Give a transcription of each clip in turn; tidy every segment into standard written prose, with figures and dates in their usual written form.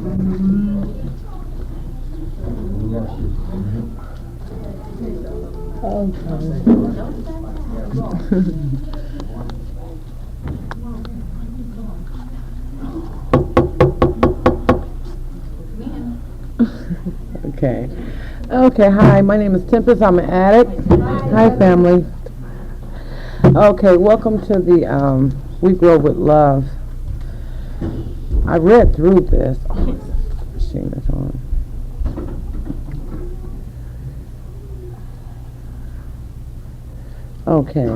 Okay. Okay, hi, my name is Tempest. I'm an addict. Hi, family. Okay, welcome to the We Grow with Love. I read through this. Oh, this machine is on. Okay.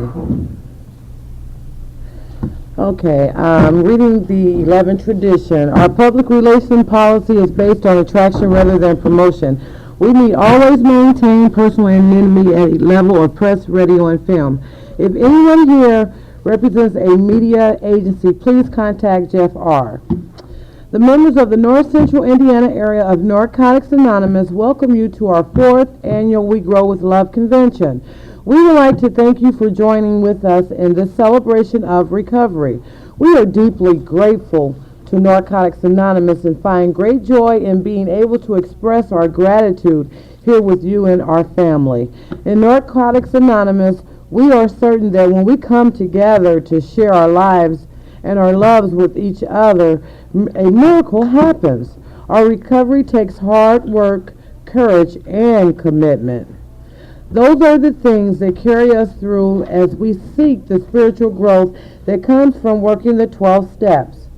Okay, reading the 11th tradition. Our public relation policy is based on attraction rather than promotion. We need always maintain personal anonymity at a level of press, radio, and film. If anyone here represents a media agency, please contact Jeff R. The members of the North Central Indiana area of Narcotics Anonymous welcome you to our 4th annual We Grow with Love convention. We would like to thank you for joining with us in this celebration of recovery. We are deeply grateful to Narcotics Anonymous and find great joy in being able to express our gratitude here with you and our family. In Narcotics Anonymous, we are certain that when we come together to share our lives and our loves with each other, a miracle happens. Our recovery takes hard work, courage, and commitment. Those are the things that carry us through as we seek the spiritual growth that comes from working the 12 steps.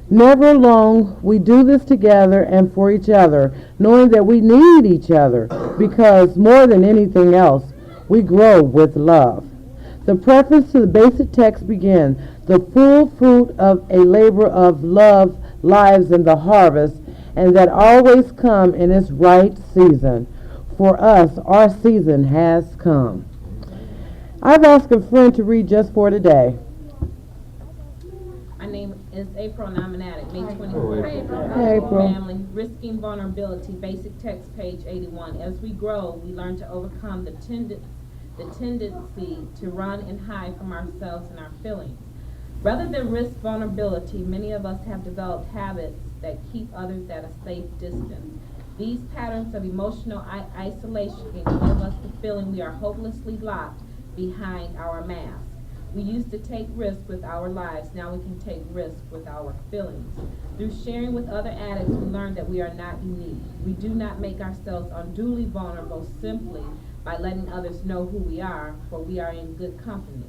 Never alone, we do this together and for each other, knowing that we need each other because more than anything else, we grow with love. The preface to the basic text begins, the full fruit of a labor of love lies in the harvest, and that always come in its right season. For us, our season has come. I've asked a friend to read just for today. My name is April and I'm an addict. May 24th. Hey, April. Family, risking vulnerability, basic text, page 81. As we grow, we learn to overcome the tendency to run and hide from ourselves and our feelings. Rather than risk vulnerability, many of us have developed habits that keep others at a safe distance. These patterns of emotional isolation can give us the feeling we are hopelessly locked behind our mask. We used to take risks with our lives. Now we can take risks with our feelings. Through sharing with other addicts, we learn that we are not unique. We do not make ourselves unduly vulnerable simply by letting others know who we are, for we are in good company.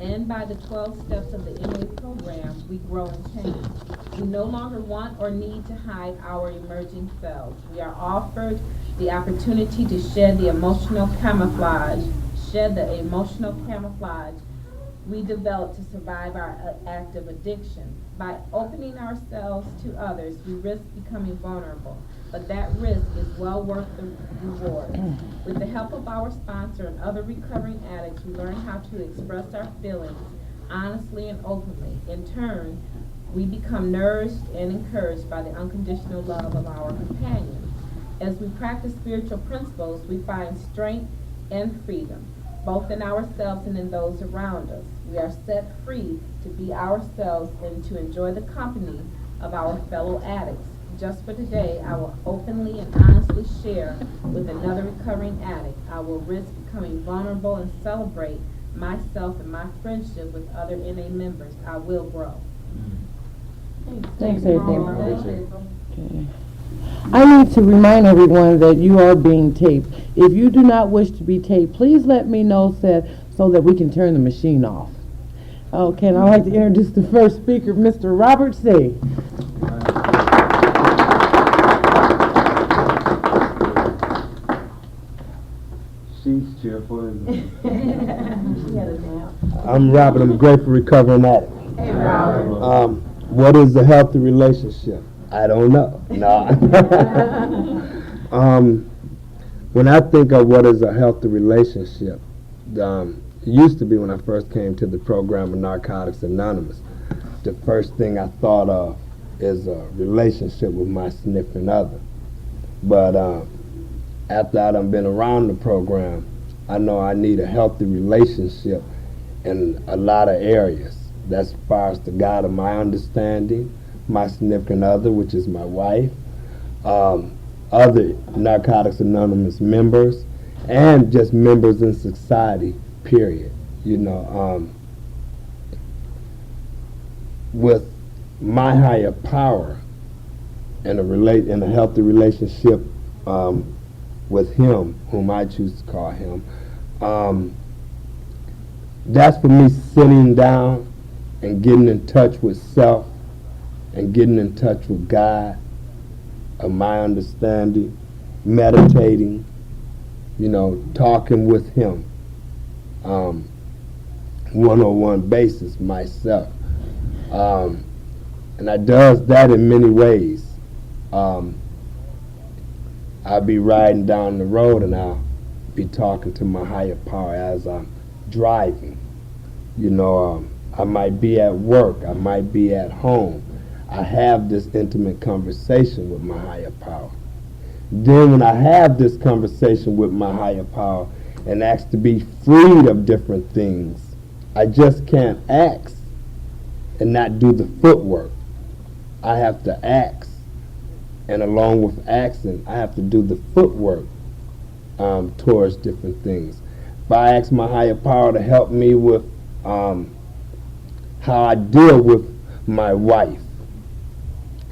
And by the 12 steps of the MA program, we grow and change. We no longer want or need to hide our emerging selves. We are offered the opportunity to shed the emotional camouflage we develop to survive our active addiction. By opening ourselves to others, we risk becoming vulnerable, but that risk is well worth the reward. With the help of our sponsor and other recovering addicts, we learn how to express our feelings honestly and openly. In turn, we become nourished and encouraged by the unconditional love of our companions. As we practice spiritual principles, we find strength and freedom, both in ourselves and in those around us. We are set free to be ourselves and to enjoy the company of our fellow addicts. Just for today, I will openly and honestly share with another recovering addict. I will risk becoming vulnerable and celebrate myself and my friendship with other NA members. I will grow. Thanks, April. Okay. I need to remind everyone that you are being taped. If you do not wish to be taped, please let me know so that we can turn the machine off. Okay, and I'd like to introduce the first speaker, Mr. Robert C. She's cheerful. I'm Robert. I'm a grateful recovering addict. Hey, Robert. What is a healthy relationship? I don't know. No. When I think of what is a healthy relationship, it used to be when I first came to the program of Narcotics Anonymous, the first thing I thought of is a relationship with my significant other. But after I've been around the program, I know I need a healthy relationship in a lot of areas. That's as far as the God of my understanding, my significant other, which is my wife, other Narcotics Anonymous members, and just members in society, period. With my higher power and a healthy relationship with him, whom I choose to call him, that's for me sitting down and getting in touch with self and getting in touch with God, of my understanding, meditating, talking with him, one-on-one basis myself. And I does that in many ways. I'll be riding down the road and I'll be talking to my higher power as I'm driving. I might be at work, I might be at home. I have this intimate conversation with my higher power. Then when I have this conversation with my higher power and ask to be freed of different things, I just can't ask and not do the footwork. I have to ask, and along with asking, I have to do the footwork towards different things. If I ask my higher power to help me with how I deal with my wife,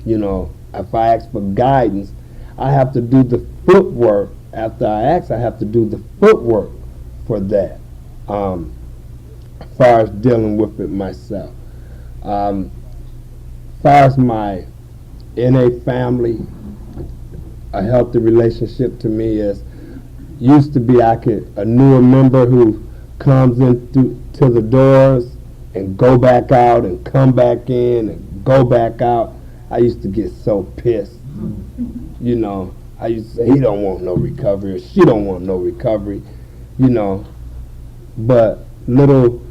if I ask for guidance, I have to do the footwork. After I ask, I have to do the footwork for that, as far as dealing with it myself. As far as my NA family, a healthy relationship to me used to be a newer member who comes in to the doors and go back out and come back in and go back out. I used to get so pissed. I used to say, he don't want no recovery, or she don't want no recovery, But little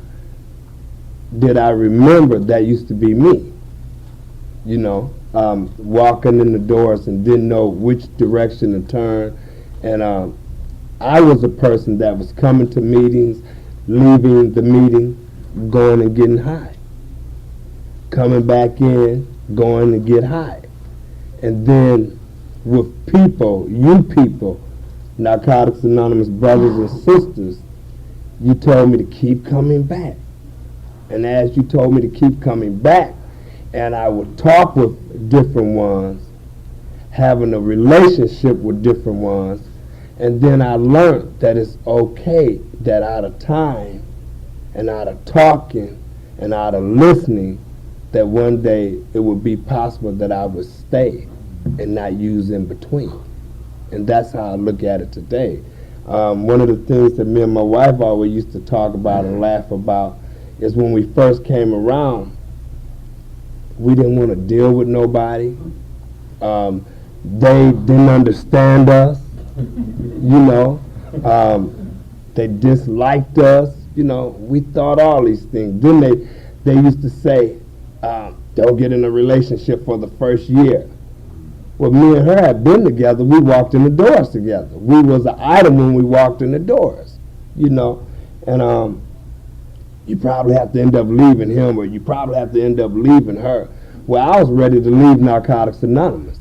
did I remember that used to be me, walking in the doors and didn't know which direction to turn. And I was a person that was coming to meetings, leaving the meeting, going and getting high. Coming back in, going to get high. And then with people, Narcotics Anonymous brothers and sisters, you told me to keep coming back. And as you told me to keep coming back, and I would talk with different ones, having a relationship with different ones, and then I learned that it's okay that out of time and out of talking and out of listening, that one day it would be possible that I would stay and not use in between. And that's how I look at it today. One of the things that me and my wife always used to talk about and laugh about is when we first came around, we didn't want to deal with nobody. They didn't understand us, they disliked us, we thought all these things. Then they used to say, don't get in a relationship for the first year. Well, me and her had been together. We walked in the doors together. We was an item when we walked in the doors, And you probably have to end up leaving him, or you probably have to end up leaving her. Well, I was ready to leave Narcotics Anonymous,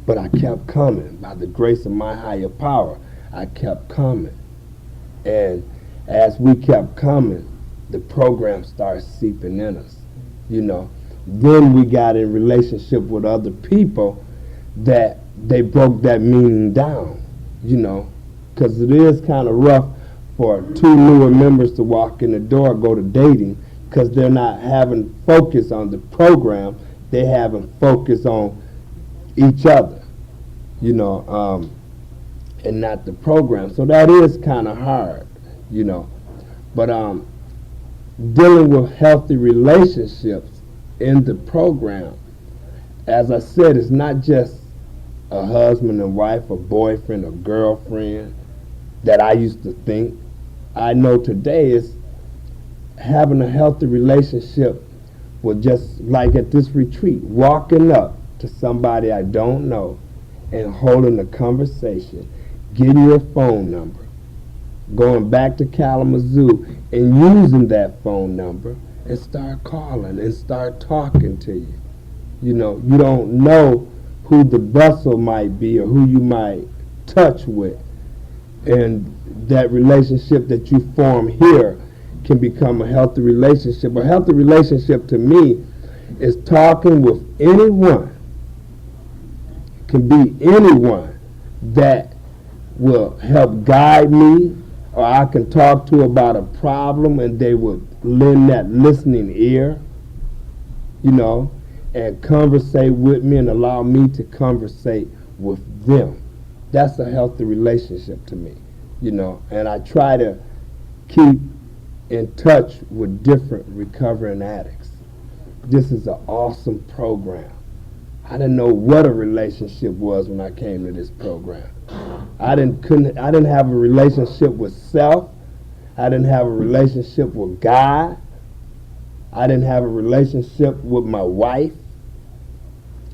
But I kept coming. By the grace of my higher power, I kept coming. And as we kept coming, the program started seeping in us, Then we got in relationship with other people that they broke that meaning down, because it is kind of rough for two newer members to walk in the door, go to dating, because they're not having focus on the program, they having focus on each other, and not the program. So that is kind of hard, But dealing with healthy relationships in the program, as I said, it's not just a husband and wife, a boyfriend, a girlfriend that I used to think. I know today is having a healthy relationship with, just like at this retreat, walking up to somebody I don't know and holding a conversation, getting your phone number, going back to Kalamazoo and using that phone number and start calling and start talking to you. You know, you don't know who the vessel might be or who you might touch with. And that relationship that you form here can become a healthy relationship. A healthy relationship to me is talking with anyone, can be anyone that will help guide me, or I can talk to about a problem and they will lend that listening ear, you know, and conversate with me and allow me to conversate with them. That's a healthy relationship to me, you know, and I try to keep in touch with different recovering addicts. This is an awesome program. I didn't know what a relationship was when I came to this program. I didn't have a relationship with self. I didn't have a relationship with God. I didn't have a relationship with my wife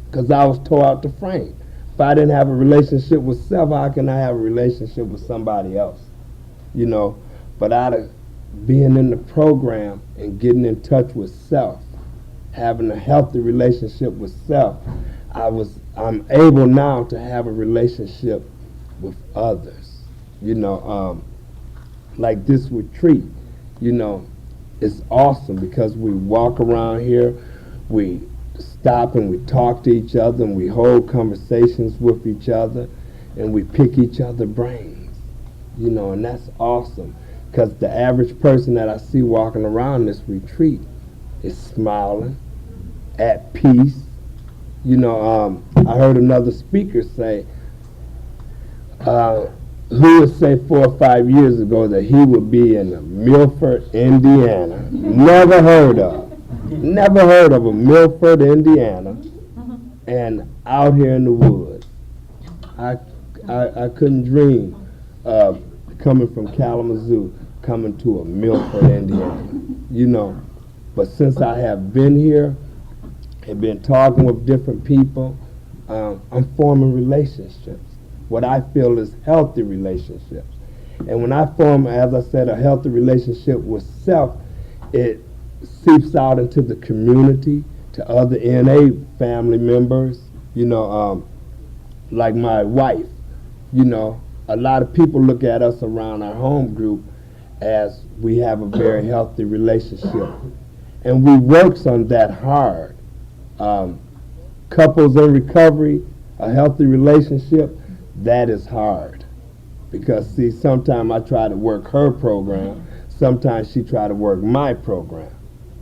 because I was tore out the frame. If I didn't have a relationship with self, how can I have a relationship with somebody else? You know, but out of being in the program and getting in touch with self, having a healthy relationship with self, I'm able now to have a relationship with others. You know, like this retreat, you know, it's awesome because we walk around here, we stop and we talk to each other and we hold conversations with each other and we pick each other's brains, you know, and that's awesome because the average person that I see walking around this retreat is smiling, at peace. You know, I heard another speaker say, who would say 4 or 5 years ago that he would be in Milford, Indiana. Never heard of a Milford, Indiana, and out here in the woods. I couldn't dream of coming from Kalamazoo, coming to a Milford, Indiana, you know. But since I have been here and been talking with different people, I'm forming relationships, what I feel is healthy relationships. And when I form, as I said, a healthy relationship with self, it seeps out into the community, to other NA family members, you know, like my wife. You know, a lot of people look at us around our home group as we have a very healthy relationship. And we works on that hard. Couples in recovery, a healthy relationship, that is hard. Because, see, sometimes I try to work her program, sometimes she try to work my program.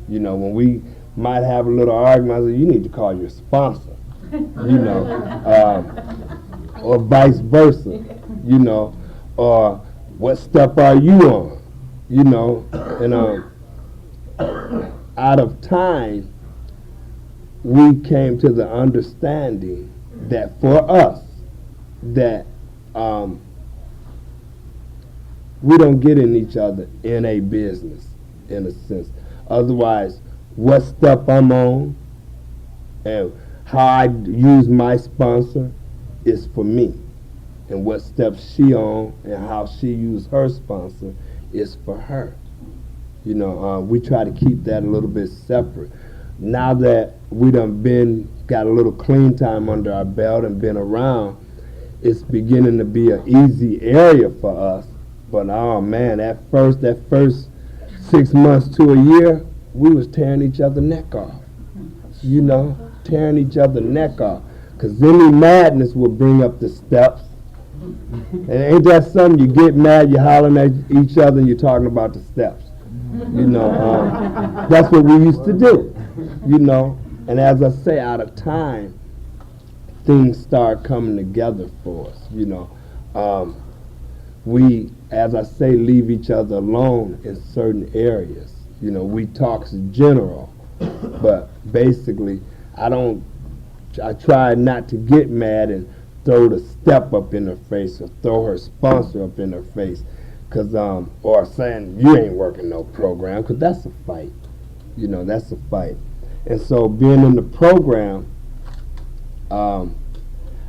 You know, when we might have a little argument, I say, you need to call your sponsor, you know, or vice versa, you know, or what step are you on, you know, and out of time, we came to the understanding that for us, that we don't get in each other in a business, in a sense. Otherwise, what step I'm on and how I use my sponsor is for me. And what step she on and how she use her sponsor is for her. You know, we try to keep that a little bit separate. Now that we done got a little clean time under our belt and been around, it's beginning to be an easy area for us. But oh man, that first 6 months to a year, we was tearing each other's neck off. You know, tearing each other's neck off. Because any madness will bring up the steps. And ain't that something? You get mad, you hollering at each other, and you're talking about the steps. You know, that's what we used to do. You know, and as I say, out of time, things start coming together for us. You know, we, as I say, leave each other alone in certain areas. You know, we talk in general, but basically, I try not to get mad and throw the step up in her face or throw her sponsor up in her face, cause or saying you ain't working no program, cause that's a fight. You know, that's a fight. And so being in the program, I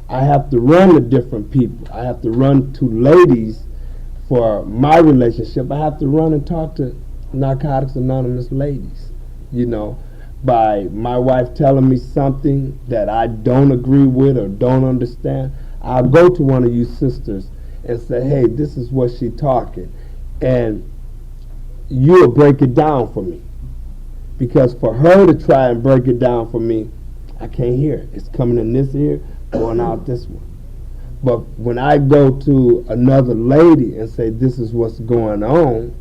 have to run to different people. I have to run to ladies for my relationship. I have to run and talk to Narcotics Anonymous ladies. you know, by my wife telling me something that I don't agree with or don't understand, I'll go to one of you sisters and say, hey, this is what she talking, and you'll break it down for me. Because for her to try and break it down for me, I can't hear it. It's coming in this ear, going out this one. But when I go to another lady and say, this is what's going on,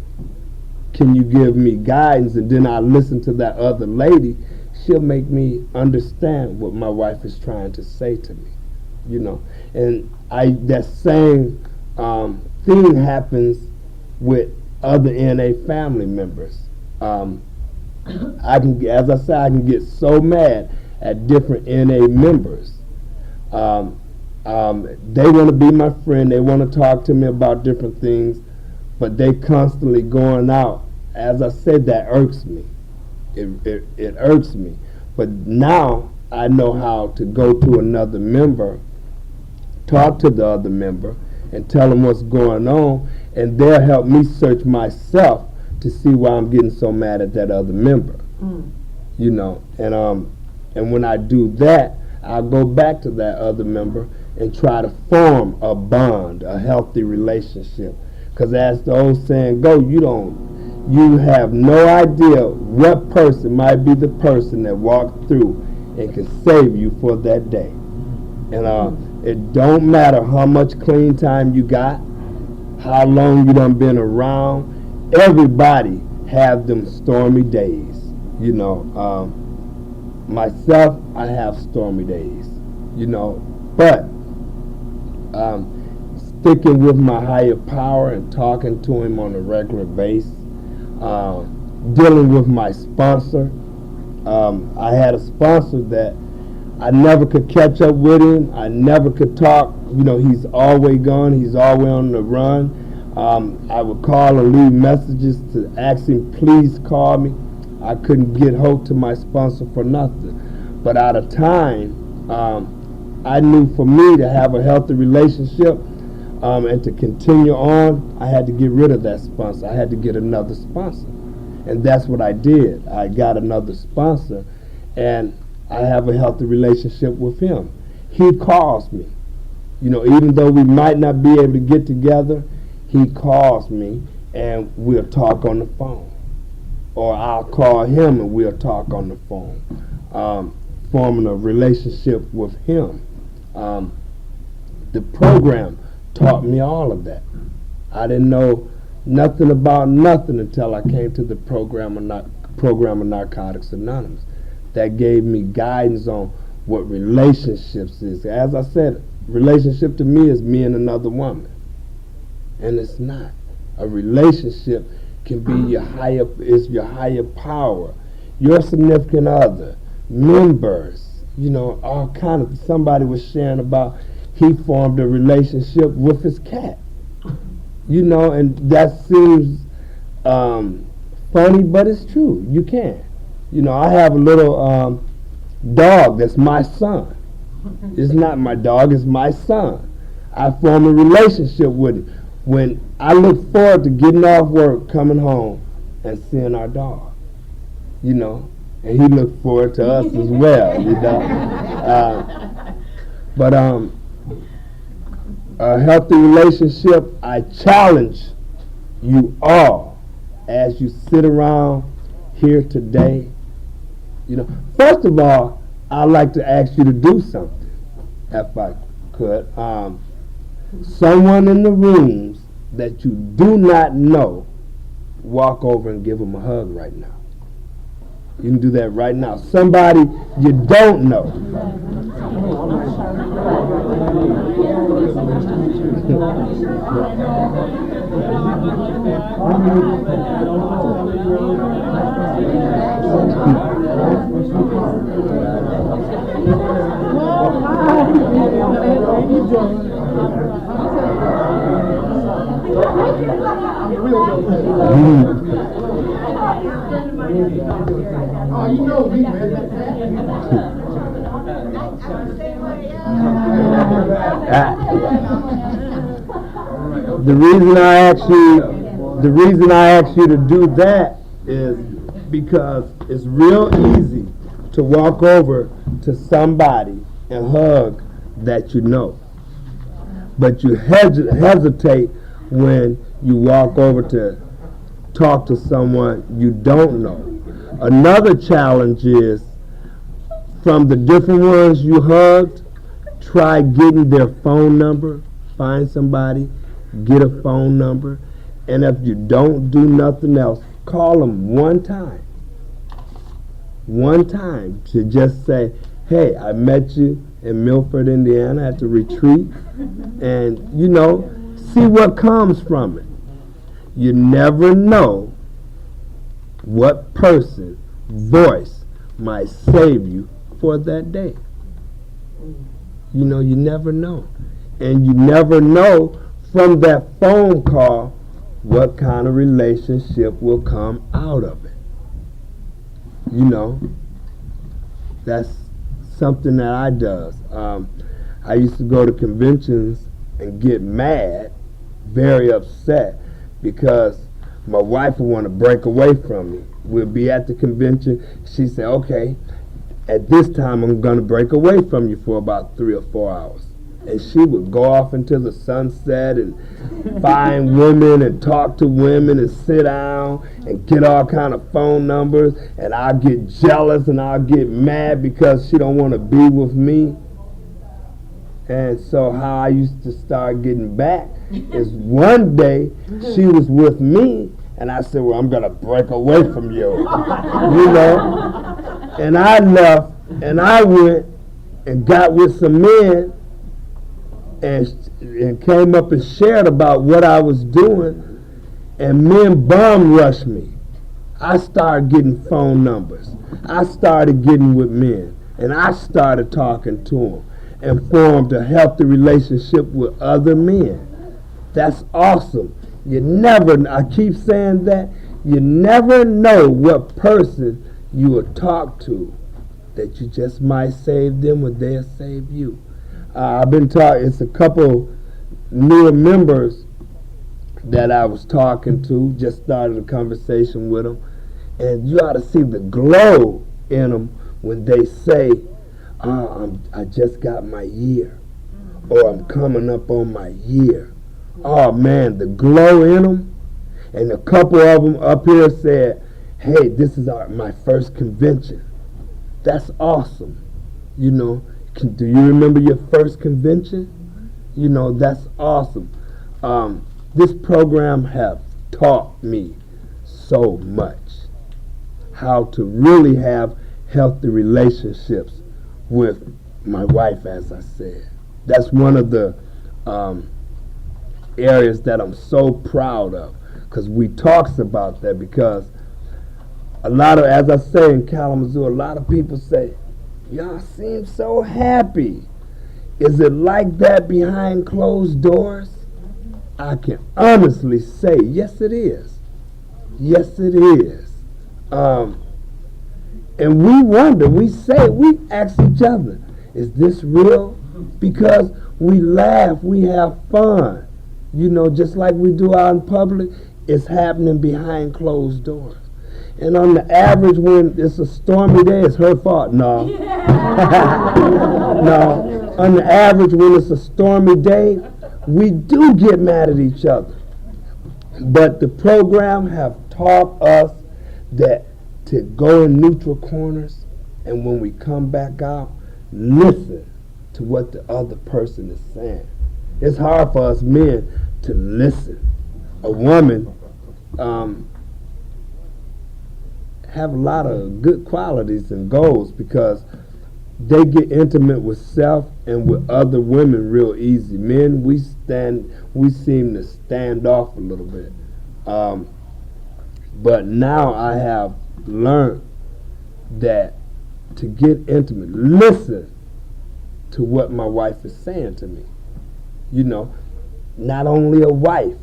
can you give me guidance? And then I listen to that other lady, she'll make me understand what my wife is trying to say to me, you know. And that same thing happens with other NA family members. I can get so mad at different NA members. They want to be my friend. They want to talk to me about different things, but they constantly going out. As I said, that irks me. It irks me. But now I know how to go to another member, talk to the other member, and tell them what's going on, and they'll help me search myself to see why I'm getting so mad at that other member. You know, and when I do that, I'll go back to that other member and try to form a bond, a healthy relationship. Because as the old saying go, you have no idea what person might be the person that walked through and can save you for that day. And it don't matter how much clean time you got, how long you done been around, everybody have them stormy days. You know, myself, I have stormy days, you know, but sticking with my higher power and talking to him on a regular basis, dealing with my sponsor. I had a sponsor that I never could catch up with him. I never could talk. You know, he's always gone. He's always on the run. I would call and leave messages to ask him, please call me. I couldn't get hold to my sponsor for nothing. But out of time, I knew for me to have a healthy relationship and to continue on, I had to get rid of that sponsor. I had to get another sponsor. And that's what I did. I got another sponsor, and I have a healthy relationship with him. He calls me. You know, even though we might not be able to get together, he calls me and we'll talk on the phone. Or I'll call him and we'll talk on the phone, forming a relationship with him. The program taught me all of that. I didn't know nothing about nothing until I came to the program of Narcotics Anonymous. That gave me guidance on what relationships is. As I said, relationship to me is me and another woman. And it's not. A relationship can be your higher power, your significant other, members, you know, all kind of. Somebody was sharing about he formed a relationship with his cat. You know, and that seems funny, but it's true. You can. You know, I have a little dog that's my son. It's not my dog, it's my son. I form a relationship with him. When I look forward to getting off work, coming home, and seeing our dog, you know, and he looked forward to us as well, you know. But a healthy relationship, I challenge you all as you sit around here today. You know, first of all, I'd like to ask you to do something, if I could. Someone in the rooms that you do not know, walk over and give them a hug right now. You can do that right now. Somebody you don't know. The reason I asked you to do that is because It's real easy to walk over to somebody and hug that you know. But you hesitate when you walk over to talk to someone you don't know. Another challenge is, from the different ones you hugged, try getting their phone number. Find somebody, get a phone number, and if you don't do nothing else, call them one time. One time to just say, hey, I met you in Milford, Indiana at the retreat, and, see what comes from it. You never know what person, voice might save you for that day. You never know. And you never know from that phone call what kind of relationship will come out of it. That's something that I does. I used to go to conventions and get mad, very upset, because my wife would want to break away from me. We'll be at the convention. She said, okay, at this time I'm going to break away from you for about 3 or 4 hours. And she would go off into the sunset and find women and talk to women and sit down and get all kind of phone numbers, and I'll get jealous and I'll get mad because she don't want to be with me. And so how I used to start getting back is one day she was with me and I said, well, I'm going to break away from you. And I left and I went and got with some men and came up and shared about what I was doing, and men bum rushed me. I started getting phone numbers. I started getting with men, and I started talking to them and formed a healthy relationship with other men. That's awesome. I keep saying that, you never know what person you will talk to that you just might save them or they'll save you. I've been talking, it's a couple newer members that I was talking to, just started a conversation with them, and you ought to see the glow in them when they say, I just got my year, or I'm coming up on my year. Oh man, the glow in them. And a couple of them up here said, hey, this is my first convention. That's awesome. Do you remember your first convention? That's awesome. This program has taught me so much how to really have healthy relationships with my wife, as I said. That's one of the areas that I'm so proud of, because we talks about that, because as I say in Kalamazoo, a lot of people say, y'all seem so happy. Is it like that behind closed doors? I can honestly say, yes, it is. Yes, it is. And we wonder, we ask each other, is this real? Because we laugh, we have fun. Just like we do out in public, it's happening behind closed doors. And on the average, when it's a stormy day, it's her fault. No. No. On the average, when it's a stormy day, we do get mad at each other. But the program have taught us that to go in neutral corners, and when we come back out, listen to what the other person is saying. It's hard for us men to listen. A woman have a lot of good qualities and goals because they get intimate with self and with other women real easy. Men, we seem to stand off a little bit. But now I have learned that to get intimate, listen to what my wife is saying to me. Not only a wife,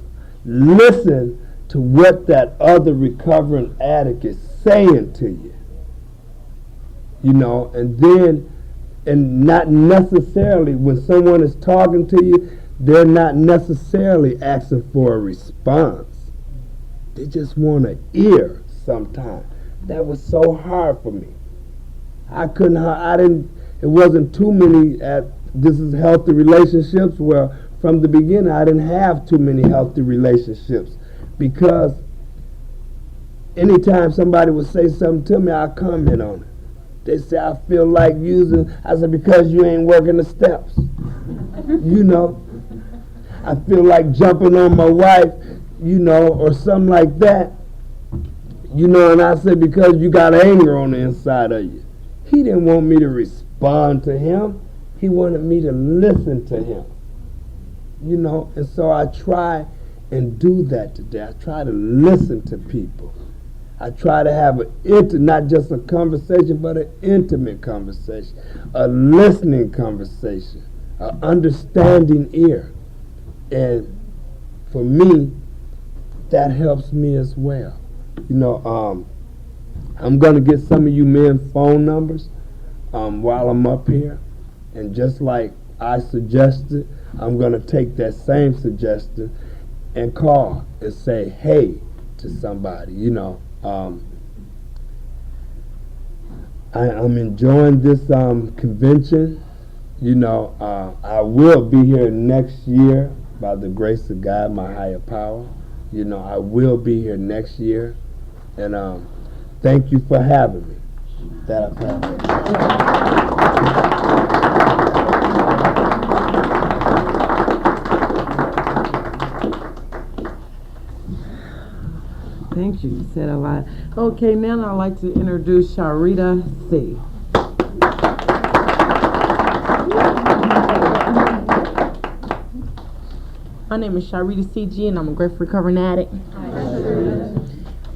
listen to what that other recovering addict is saying to you. And not necessarily, when someone is talking to you, they're not necessarily asking for a response. They just want to hear sometimes. that was so hard for me. It wasn't too many this is healthy relationships where from the beginning I didn't have too many healthy relationships because anytime somebody would say something to me, I'd comment on it. They say, I feel like using, I said, because you ain't working the steps. I feel like jumping on my wife, or something like that. And I said, because you got anger on the inside of you. He didn't want me to respond to him. He wanted me to listen to him. And so I try and do that today. I try to listen to people. I try to have not just a conversation, but an intimate conversation, a listening conversation, an understanding ear. And for me, that helps me as well. I'm going to get some of you men phone numbers while I'm up here. And just like I suggested, I'm going to take that same suggestion and call and say, hey, to somebody, I'm enjoying this convention. I will be here next year by the grace of God, my higher power. I will be here next year. And thank you for having me. Thank you. You said a lot. Okay, now I'd like to introduce Sharita C. My name is Sharita C.G. and I'm a grateful recovering addict.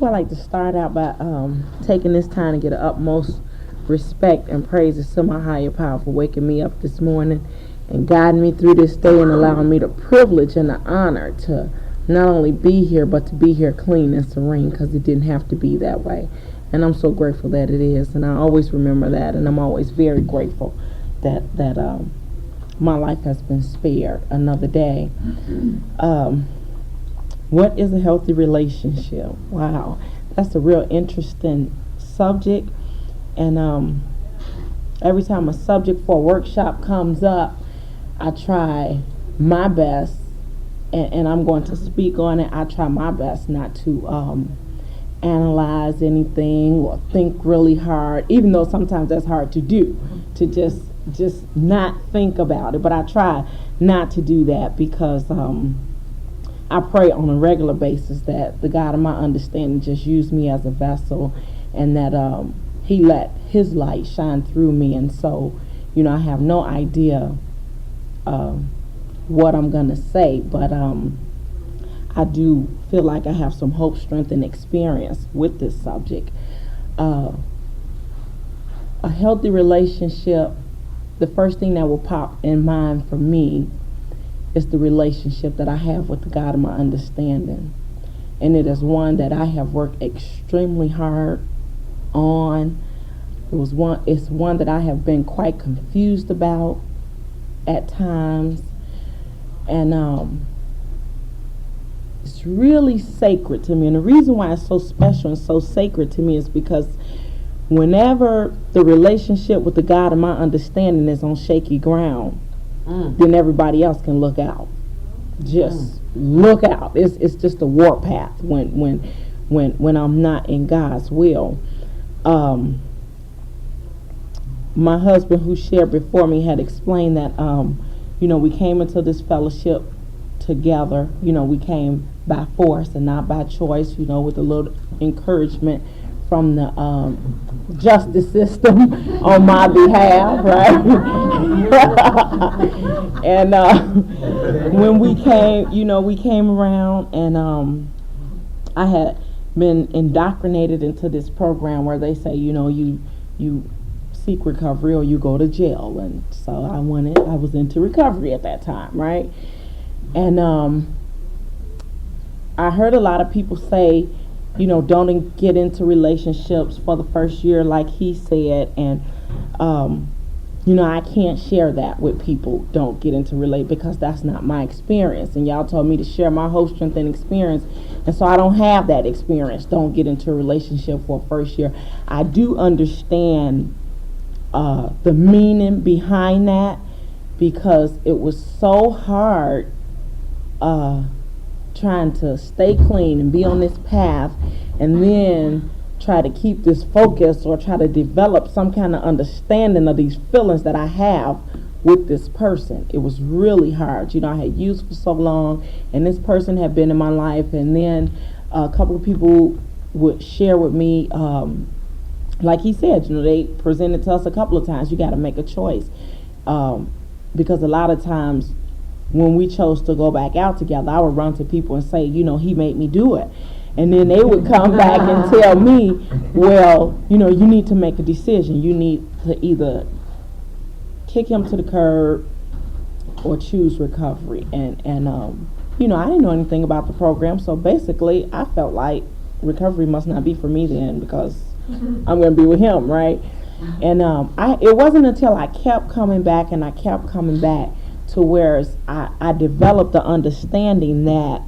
Well, I'd like to start out by taking this time to get the utmost respect and praises to my higher power for waking me up this morning and guiding me through this day and allowing me the privilege and the honor to not only be here, but to be here clean and serene, because it didn't have to be that way. And I'm so grateful that it is, and I always remember that, and I'm always very grateful that my life has been spared another day. What is a healthy relationship? Wow, that's a real interesting subject. And every time a subject for a workshop comes up, I try my best, and I'm going to speak on it. I try my best not to analyze anything or think really hard, even though sometimes that's hard to do, to just not think about it. But I try not to do that because I pray on a regular basis that the God of my understanding just use me as a vessel, and that he let his light shine through me. And so, I have no idea what I'm going to say, but I do feel like I have some hope, strength, and experience with this subject. A healthy relationship, the first thing that will pop in mind for me is the relationship that I have with the God of my understanding. And it is one that I have worked extremely hard on. It's one that I have been quite confused about at times. And it's really sacred to me. And the reason why it's so special and so sacred to me is because whenever the relationship with the God of my understanding is on shaky ground, then everybody else can look out. Just look out. It's just a warpath when I'm not in God's will. My husband, who shared before me, had explained that we came into this fellowship together. We came by force and not by choice, with a little encouragement from the justice system on my behalf, right? And when we came around, and I had been indoctrinated into this program where they say, you seek recovery or you go to jail. And so I was into recovery at that time, right? And I heard a lot of people say, don't get into relationships for the first year, like he said, and you know, I can't share that with people. Don't get into relate, because that's not my experience. And y'all told me to share my whole strength and experience. And so I don't have that experience. Don't get into a relationship for a first year. I do understand the meaning behind that, because it was so hard trying to stay clean and be on this path, and then try to keep this focus or try to develop some kind of understanding of these feelings that I have with this person. It was really hard. You know, I had used for so long, and this person had been in my life, and then a couple of people would share with me, like he said, you know, they presented to us a couple of times, you got to make a choice. Because a lot of times when we chose to go back out together, I would run to people and say, you know, he made me do it. And then they would come back and tell me, well, you know, you need to make a decision. You need to either kick him to the curb or choose recovery. And you know, I didn't know anything about the program, so basically I felt like recovery must not be for me then, because I'm going to be with him, right? And it wasn't until I kept coming back and I kept coming back to where I developed the understanding that,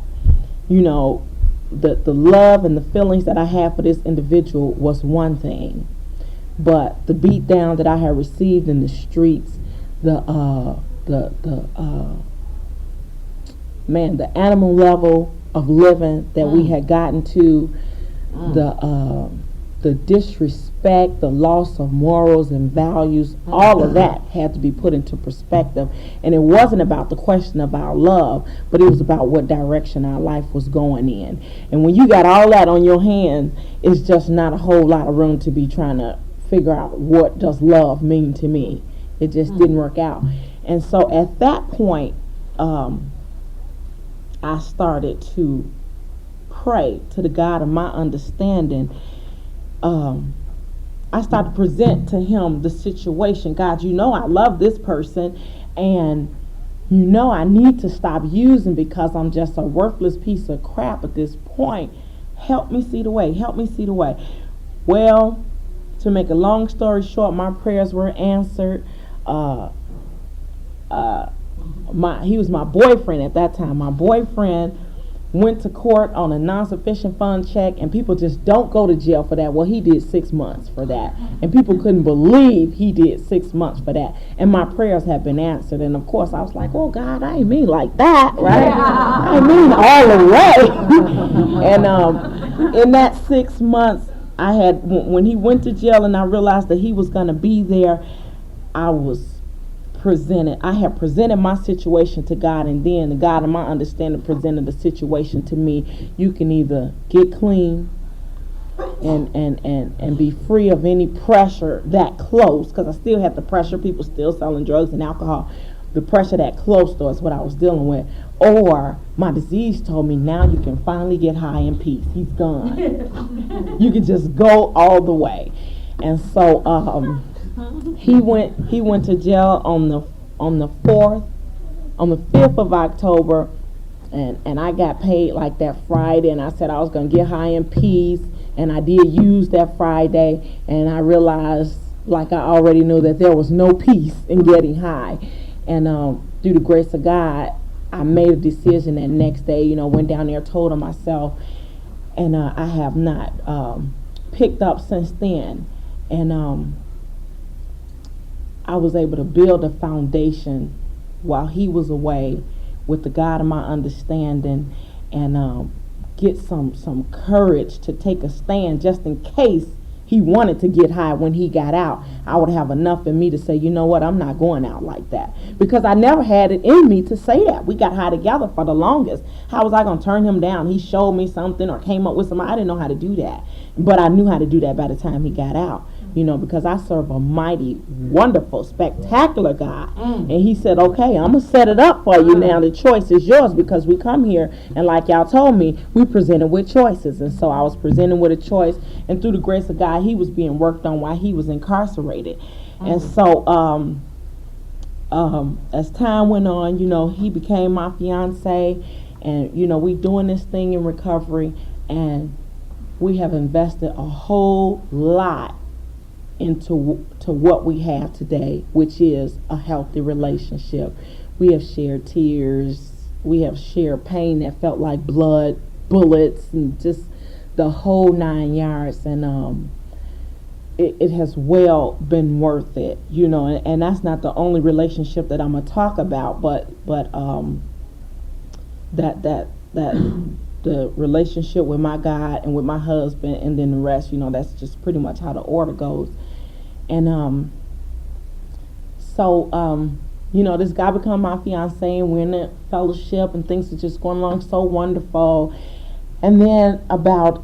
you know, the love and the feelings that I had for this individual was one thing, but the beat down that I had received in the streets, the animal level of living that we had gotten to, the disrespect, the loss of morals and values, all of that had to be put into perspective. And it wasn't about the question of our love, but it was about what direction our life was going in. And when you got all that on your hands, it's just not a whole lot of room to be trying to figure out what does love mean to me. It just didn't work out. And so at that point, I started to pray to the God of my understanding. I started to present to him the situation. God, you know I love this person, and you know I need to stop using because I'm just a worthless piece of crap at this point. Help me see the way. Help me see the way. Well, to make a long story short, my prayers were answered. He was my boyfriend at that time. My boyfriend went to court on a non-sufficient fund check, and people just don't go to jail for that. Well, he did 6 months for that, and people couldn't believe he did 6 months for that. And my prayers have been answered. And of course I was like, oh God, I ain't mean like that, right? I ain't mean all the way. And in that 6 months, I had, when he went to jail and I realized that he was going to be there, I had presented my situation to God, and then the God of my understanding presented the situation to me. You can either get clean and be free of any pressure that close, because I still had the pressure, people still selling drugs and alcohol. The pressure that close to is what I was dealing with. Or my disease told me, now you can finally get high in peace. He's gone. You can just go all the way. And so he went to jail on the 5th of October, and I got paid like that Friday, and I said I was gonna get high in peace, and I did use that Friday, and I realized, like I already knew, that there was no peace in getting high. And through the grace of God, I made a decision that next day, you know, went down there, told him myself, and I have not picked up since then. And I was able to build a foundation while he was away with the God of my understanding, and get some courage to take a stand just in case he wanted to get high when he got out. I would have enough in me to say, you know what, I'm not going out like that. Because I never had it in me to say that. We got high together for the longest. How was I going to turn him down? He showed me something or came up with something. I didn't know how to do that. But I knew how to do that by the time he got out. You know, because I serve a mighty, wonderful, spectacular God. And he said, okay, I'm going to set it up for you now. The choice is yours, because we come here, and like y'all told me, we presented with choices. And so I was presented with a choice, and through the grace of God, he was being worked on while he was incarcerated. And so as time went on, you know, he became my fiance, and, you know, we doing this thing in recovery, and we have invested a whole lot into to what we have today, which is a healthy relationship. We have shared tears, we have shared pain that felt like blood, bullets, and just the whole 9 yards. And it has well been worth it, you know. And that's not the only relationship that I'm gonna talk about, but that the relationship with my God and with my husband, and then the rest, you know, that's just pretty much how the order goes. And you know, this guy become my fiance, and we're in a fellowship, and things are just going along so wonderful. And then about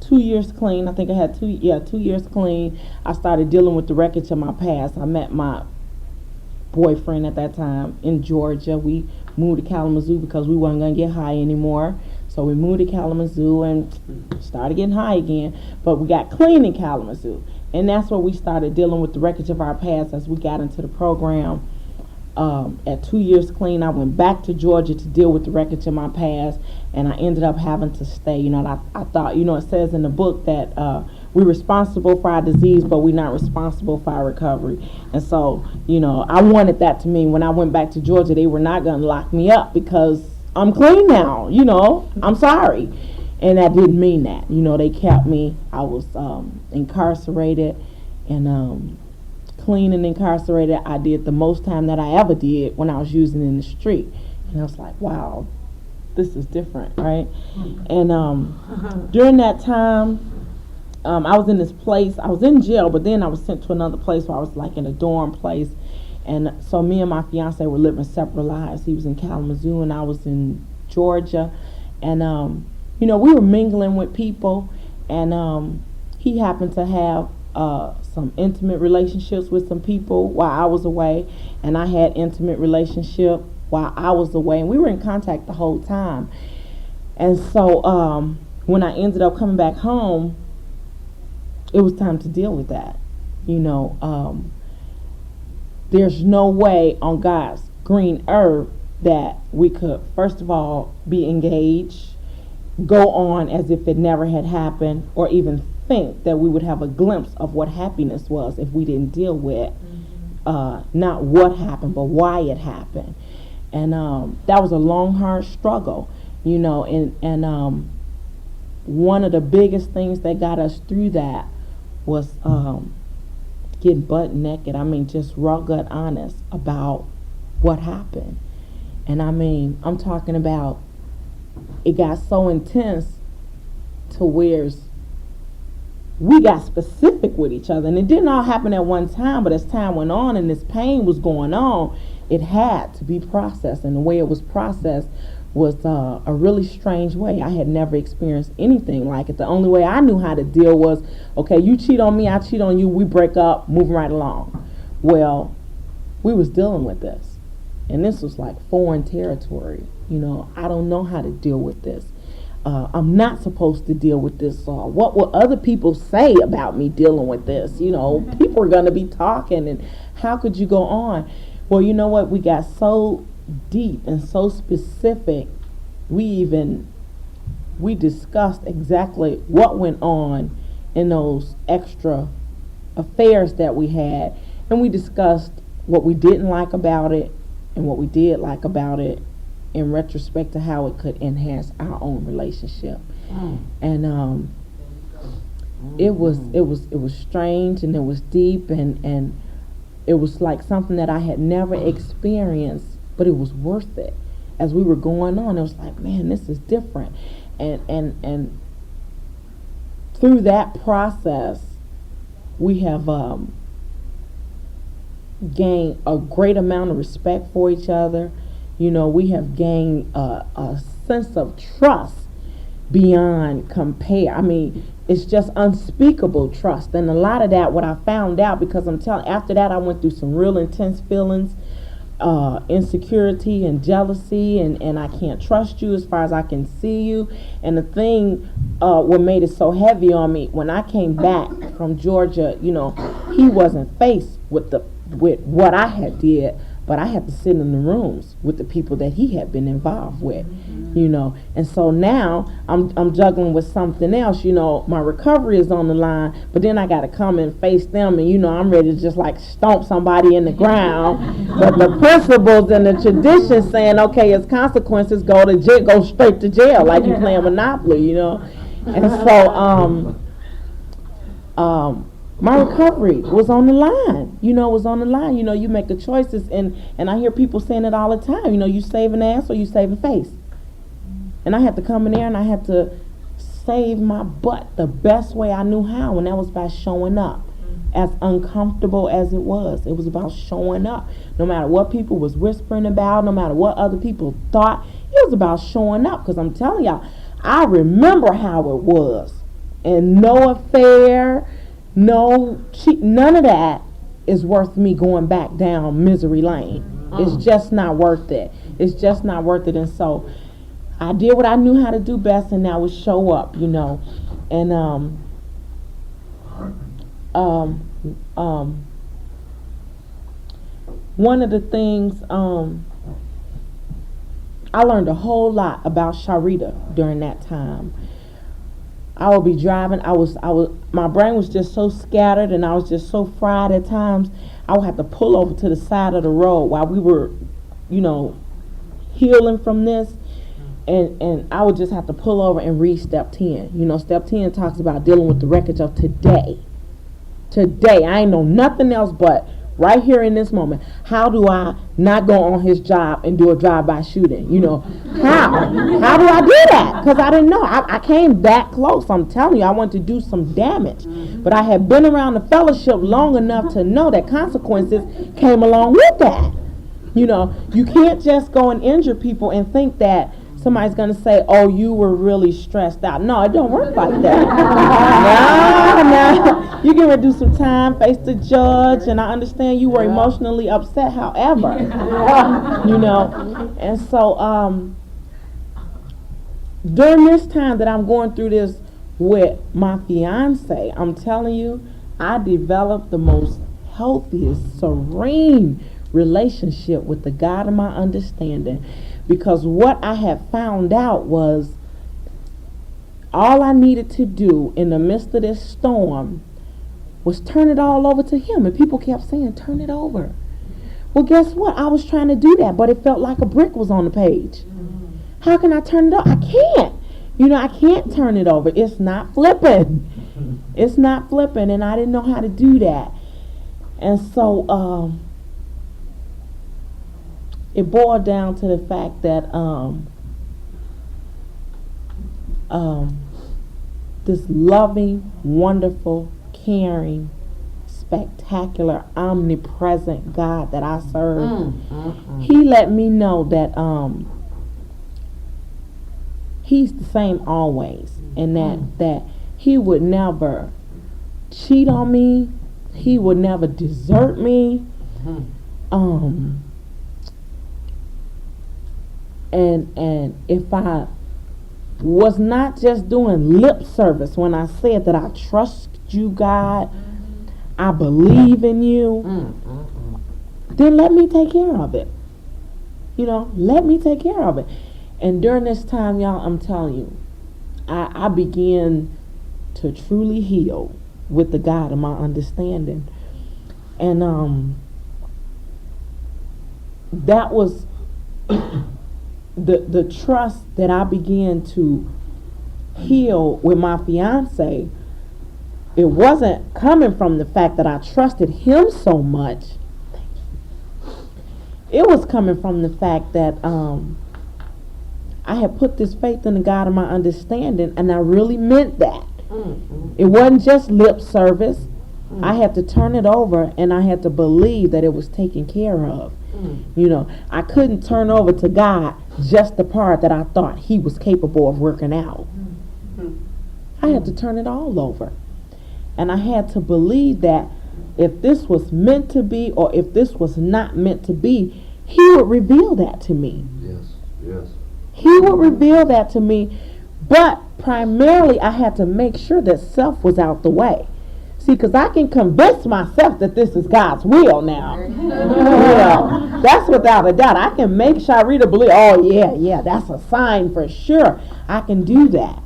2 years clean, I think I had 2 years clean, I started dealing with the wreckage of my past. I met my boyfriend at that time in Georgia. We moved to Kalamazoo because we weren't going to get high anymore. So we moved to Kalamazoo and started getting high again. But we got clean in Kalamazoo. And that's where we started dealing with the wreckage of our past as we got into the program. At 2 years clean, I went back to Georgia to deal with the wreckage of my past, and I ended up having to stay. You know, I thought, you know, it says in the book that we're responsible for our disease, but we're not responsible for our recovery. And so, you know, I wanted that to mean when I went back to Georgia, they were not going to lock me up because I'm clean now, you know, I'm sorry. And that didn't mean that. You know, they kept me. I was incarcerated, and clean and incarcerated, I did the most time that I ever did when I was using in the street. And I was like, wow, this is different, right? And during that time, I was in this place. I was in jail, but then I was sent to another place where I was like in a dorm place. And so me and my fiance were living separate lives. He was in Kalamazoo and I was in Georgia. And you know, we were mingling with people, and he happened to have some intimate relationships with some people while I was away, and I had intimate relationship while I was away, and we were in contact the whole time. And so when I ended up coming back home, it was time to deal with that. You know, there's no way on God's green earth that we could, first of all, be engaged, go on as if it never had happened, or even think that we would have a glimpse of what happiness was if we didn't deal with not what happened, but why it happened. And that was a long, hard struggle, you know. And one of the biggest things that got us through that was getting butt naked. I mean, just raw gut honest about what happened. And I mean, I'm talking about, it got so intense to where we got specific with each other. And it didn't all happen at one time, but as time went on and this pain was going on, it had to be processed. And the way it was processed was a really strange way. I had never experienced anything like it. The only way I knew how to deal was, okay, you cheat on me, I cheat on you, we break up, moving right along. Well, we was dealing with this. And this was like foreign territory. You know, I don't know how to deal with this. I'm not supposed to deal with this. What will other people say about me dealing with this? You know, people are going to be talking, and how could you go on? Well, you know what? We got so deep and so specific. We discussed exactly what went on in those extra affairs that we had. And we discussed what we didn't like about it and what we did like about it, in retrospect to how it could enhance our own relationship. And it was strange, and it was deep, and it was like something that I had never experienced, but it was worth it. As we were going on, it was like, man, this is different. And through that process, we have gained a great amount of respect for each other. You know, we have gained a sense of trust beyond compare. I mean, it's just unspeakable trust. And a lot of that, what I found out, because I'm telling, after that I went through some real intense feelings, insecurity and jealousy, and I can't trust you as far as I can see you. And the thing, what made it so heavy on me, when I came back from Georgia, you know, he wasn't faced with what I had did, but I had to sit in the rooms with the people that he had been involved with, you know. And so now I'm juggling with something else, you know. My recovery is on the line, but then I got to come and face them, and you know, I'm ready to just like stomp somebody in the ground. But the principles and the tradition saying, okay, it's consequences, go to jail, go straight to jail, like you playing Monopoly, you know. And so my recovery was on the line, you know. It was on the line. You know, you make the choices, and I hear people saying it all the time, you know, you saving ass or you saving face. And I had to come in there and I had to save my butt the best way I knew how, and that was by showing up. As uncomfortable as it was about showing up. No matter what people was whispering about, no matter what other people thought, it was about showing up. Because I'm telling y'all, I remember how it was. And no affair, no cheat, none of that is worth me going back down misery lane. It's just not worth it. It's just not worth it. And so I did what I knew how to do best, and that was show up, you know. And one of the things I learned a whole lot about Sharita during that time. I would be driving. My brain was just so scattered, and I was just so fried at times. I would have to pull over to the side of the road while we were, you know, healing from this. And I would just have to pull over and read step 10. You know, step 10 talks about dealing with the wreckage of today. Today, I ain't know nothing else but right here in this moment. How do I not go on his job and do a drive-by shooting? You know, how do I do that? Because I didn't know. I came that close. I'm telling you, I wanted to do some damage. But I had been around the fellowship long enough to know that consequences came along with that. You know, you can't just go and injure people and think that somebody's going to say, oh, you were really stressed out. No, it don't work like that. No. You can do some time, face the judge, and I understand you were emotionally upset, however. You know, and so during this time that I'm going through this with my fiance, I'm telling you, I developed the most healthiest, serene relationship with the God of my understanding. Because what I had found out was all I needed to do in the midst of this storm was turn it all over to him. And people kept saying, turn it over. Well, guess what? I was trying to do that, but it felt like a brick was on the page. How can I turn it over? I can't. You know, I can't turn it over. It's not flipping. It's not flipping, and I didn't know how to do that. And so it boiled down to the fact that this loving, wonderful, caring, spectacular, omnipresent God that I serve, he let me know that he's the same always, and that he would never cheat on me, he would never desert me, and if I was not just doing lip service when I said that I trust you, God, I believe in you, then let me take care of it. You know, let me take care of it. And during this time, y'all, I'm telling you, I began to truly heal with the God of my understanding. And that was the trust that I began to heal with my fiance. It wasn't coming from the fact that I trusted him so much. It was coming from the fact that I had put this faith in the God of my understanding, and I really meant that. It wasn't just lip service. I had to turn it over, and I had to believe that it was taken care of. You know, I couldn't turn over to God just the part that I thought he was capable of working out. I had to turn it all over. And I had to believe that if this was meant to be or if this was not meant to be, he would reveal that to me. Yes. He would reveal that to me. But primarily I had to make sure that self was out the way. See, because I can convince myself that this is God's will now. Yeah, that's without a doubt. I can make Sharita believe, oh, yeah, that's a sign for sure. I can do that.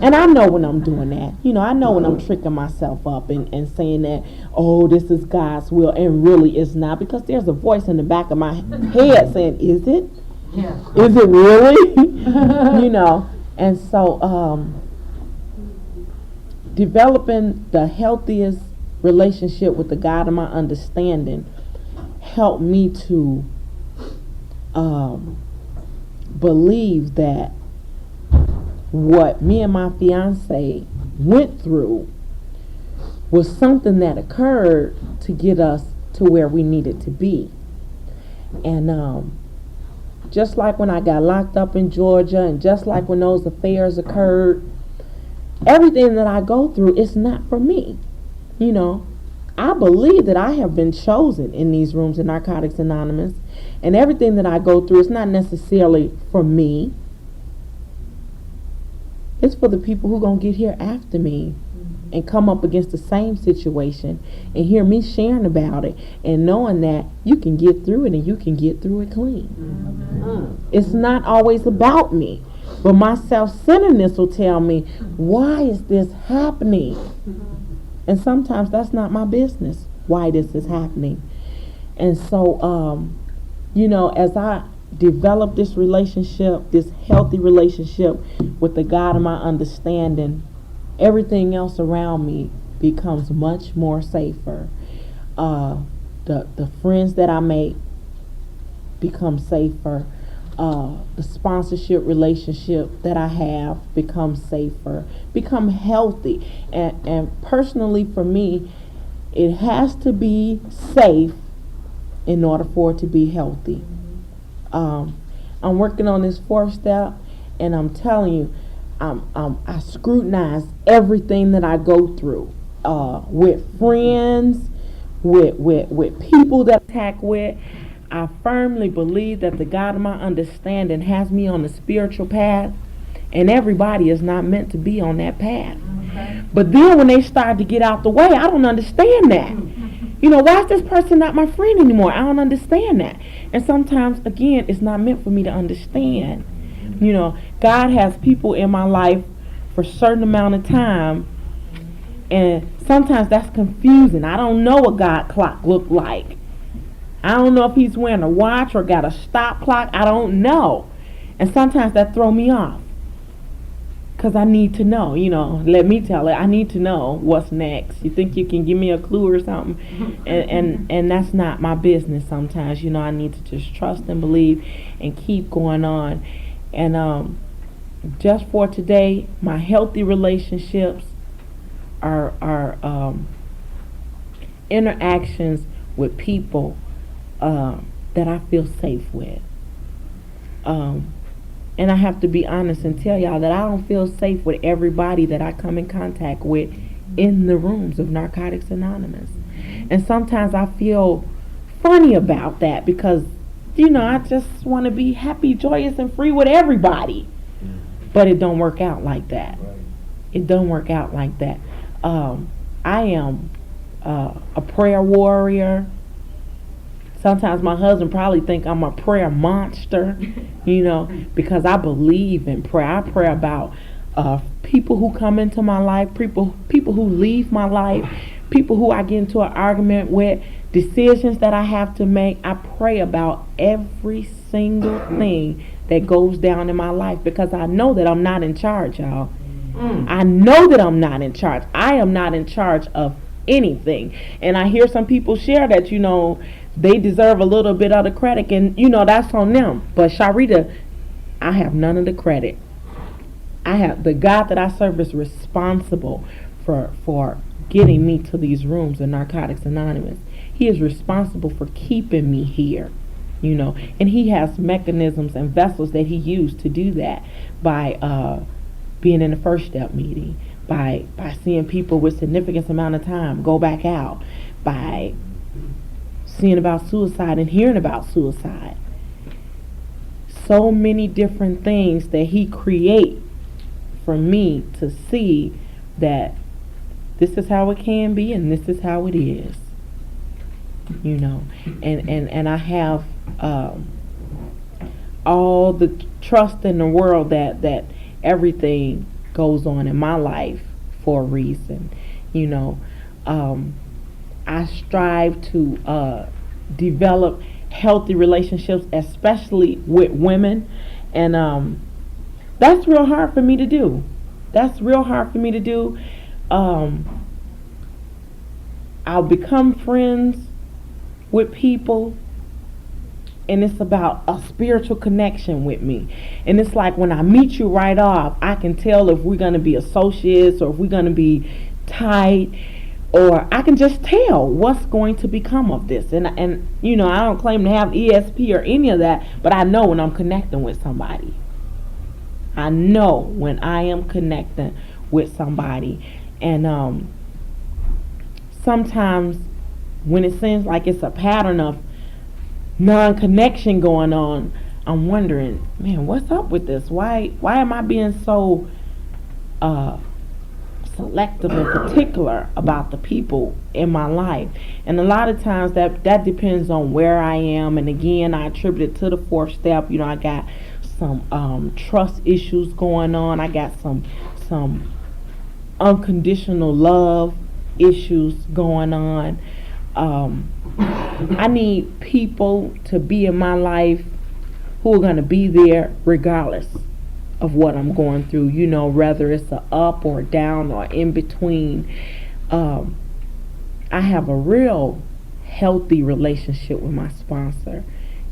And I know when I'm doing that. I know when I'm tricking myself up and saying that, oh, this is God's will, and really it's not, because there's a voice in the back of my head saying, is it? Yeah. Is it really? And so, developing the healthiest relationship with the God of my understanding helped me to believe that what me and my fiance went through was something that occurred to get us to where we needed to be. And just like when I got locked up in Georgia, and just like when those affairs occurred, everything that I go through is not for me. I believe that I have been chosen in these rooms in Narcotics Anonymous, and everything that I go through is not necessarily for me. It's for the people who gonna get here after me and come up against the same situation and hear me sharing about it and knowing that you can get through it and you can get through it clean. It's not always about me, but my self-centeredness will tell me, why is this happening? And sometimes that's not my business why this is happening. And so, as I develop this relationship, this healthy relationship with the God of my understanding, everything else around me becomes much more safer. The friends that I make become safer. The sponsorship relationship that I have becomes safer, become healthy. And personally for me, it has to be safe in order for it to be healthy. I'm working on this 4th step, and I'm telling you, I scrutinize everything that I go through, with friends, with people that I attack with. I firmly believe that the God of my understanding has me on the spiritual path, and everybody is not meant to be on that path. Okay. But then when they start to get out the way, I don't understand that. Why is this person not my friend anymore? I don't understand that. And sometimes, again, it's not meant for me to understand. God has people in my life for a certain amount of time, and sometimes that's confusing. I don't know what God clock look like. I don't know if he's wearing a watch or got a stop clock. I don't know. And sometimes that throw me off, because I need to know, let me tell it. I need to know what's next. You think you can give me a clue or something? And that's not my business sometimes. I need to just trust and believe and keep going on. And just for today, my healthy relationships are interactions with people that I feel safe with. And I have to be honest and tell y'all that I don't feel safe with everybody that I come in contact with in the rooms of Narcotics Anonymous. And sometimes I feel funny about that, because, I just want to be happy, joyous, and free with everybody. But it don't work out like that. It don't work out like that. I am a prayer warrior. Sometimes my husband probably think I'm a prayer monster, because I believe in prayer. I pray about people who come into my life, people who leave my life, people who I get into an argument with, decisions that I have to make. I pray about every single thing that goes down in my life, because I know that I'm not in charge, y'all. I know that I'm not in charge. I am not in charge of anything. And I hear some people share that, they deserve a little bit of the credit, and that's on them. But Sharita, I have none of the credit. I have the God that I serve is responsible for getting me to these rooms in Narcotics Anonymous. He is responsible for keeping me here, and he has mechanisms and vessels that he used to do that, by being in the 1st step meeting, by seeing people with significant amount of time go back out, by seeing about suicide and hearing about suicide. So many different things that he create for me to see that this is how it can be and this is how it is. You know, and I have all the trust in the world that everything goes on in my life for a reason. You know, I strive to develop healthy relationships, especially with women, and that's real hard for me to do. I'll become friends with people, and it's about a spiritual connection with me. And it's like when I meet you right off, I can tell if we're going to be associates or if we're going to be tight, or I can just tell what's going to become of this. And you know, I don't claim to have ESP or any of that, but I know when I'm connecting with somebody. I know when I am connecting with somebody. And sometimes when it seems like it's a pattern of non-connection going on, I'm wondering, man, what's up with this? Why am I being so selective and particular about the people in my life? And a lot of times that depends on where I am. And again, I attribute it to the fourth step. You know, I got some trust issues going on. I got some unconditional love issues going on. I need people to be in my life who are going to be there regardless of what I'm going through, you know, whether it's a up or a down or in between. I have a real healthy relationship with my sponsor,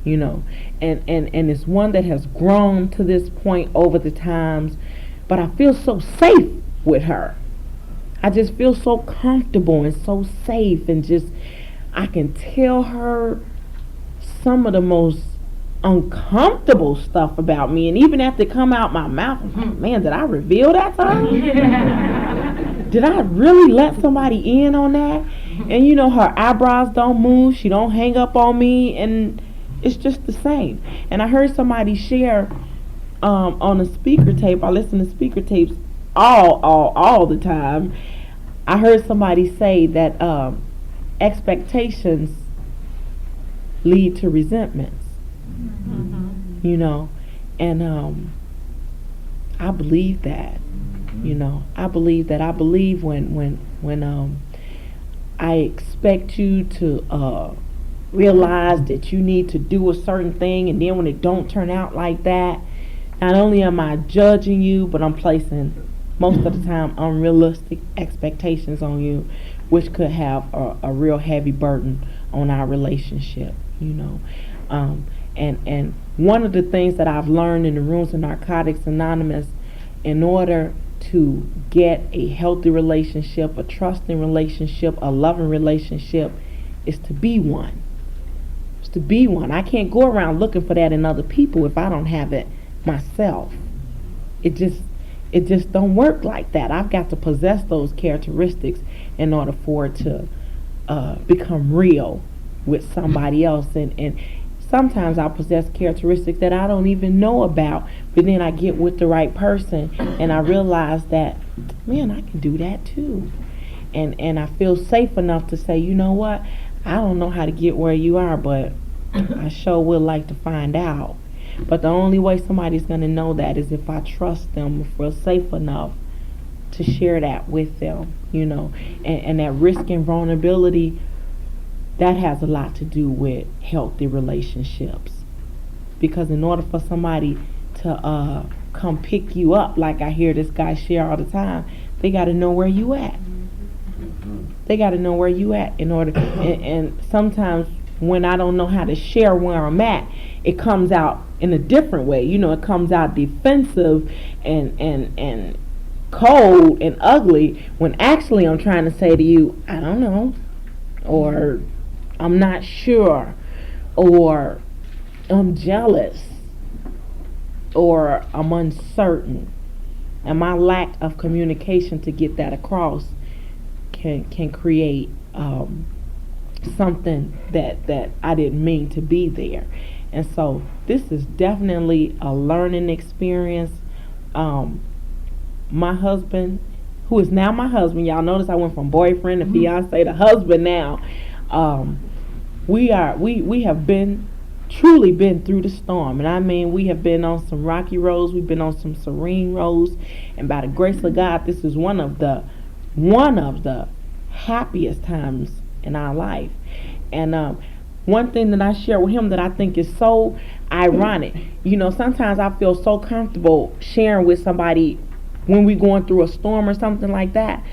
you know, and it's one that has grown to this point over the times, but I feel so safe with her. I just feel so comfortable and so safe, and just I can tell her some of the most uncomfortable stuff about me, and even after it come out my mouth, I'm like, man, did I reveal that to her? Did I really let somebody in on that? And you know, her eyebrows don't move, she don't hang up on me, and it's just the same. And I heard somebody share on a speaker tape. I listen to speaker tapes all the time. I heard somebody say that expectations lead to resentments. You know, and I believe that. You know, I believe when I expect you to realize that you need to do a certain thing, and then when it don't turn out like that, not only am I judging you, but I'm placing most of the time unrealistic expectations on you, which could have a real heavy burden on our relationship, you know. And one of the things that I've learned in the Rooms of Narcotics Anonymous, in order to get a healthy relationship, a trusting relationship, a loving relationship, is to be one. It's to be one. I can't go around looking for that in other people if I don't have it myself. It just don't work like that. I've got to possess those characteristics in order for it to become real with somebody else. And sometimes I possess characteristics that I don't even know about, but then I get with the right person and I realize that, man, I can do that too. And I feel safe enough to say, you know what, I don't know how to get where you are, but I sure would like to find out. But the only way somebody's going to know that is if I trust them, if we're safe enough to share that with them, you know. And that risk and vulnerability, that has a lot to do with healthy relationships. Because in order for somebody to come pick you up, like I hear this guy share all the time, they got to know where you at. They got to know where you at in order. And sometimes when I don't know how to share where I'm at, it comes out in a different way. You know, it comes out defensive and cold and ugly, when actually I'm trying to say to you, I don't know, or I'm not sure, or I'm jealous, or I'm uncertain. And my lack of communication to get that across can create something that I didn't mean to be there. And so this is definitely a learning experience. My husband, who is now my husband. Y'all notice I went from boyfriend to fiance to husband now. We have truly been through the storm, and I mean, we have been on some rocky roads, we've been on some serene roads, and by the grace of God, this is one of the happiest times in our life. And one thing that I share with him that I think is so ironic, sometimes I feel so comfortable sharing with somebody when we're going through a storm or something like that,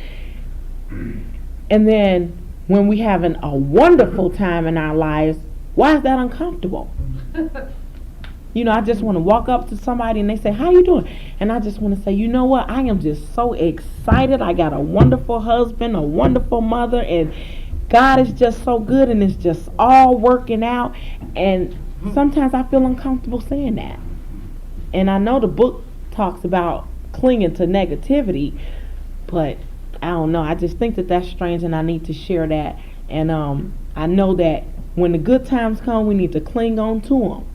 and then when we having a wonderful time in our lives, why is that uncomfortable? I just want to walk up to somebody and they say, how you doing? And I just want to say, you know what? I am just so excited. I got a wonderful husband, a wonderful mother, and God is just so good, and it's just all working out. And sometimes I feel uncomfortable saying that. And I know the book talks about clinging to negativity, but I don't know. I just think that that's strange, and I need to share that. And I know that when the good times come, we need to cling on to them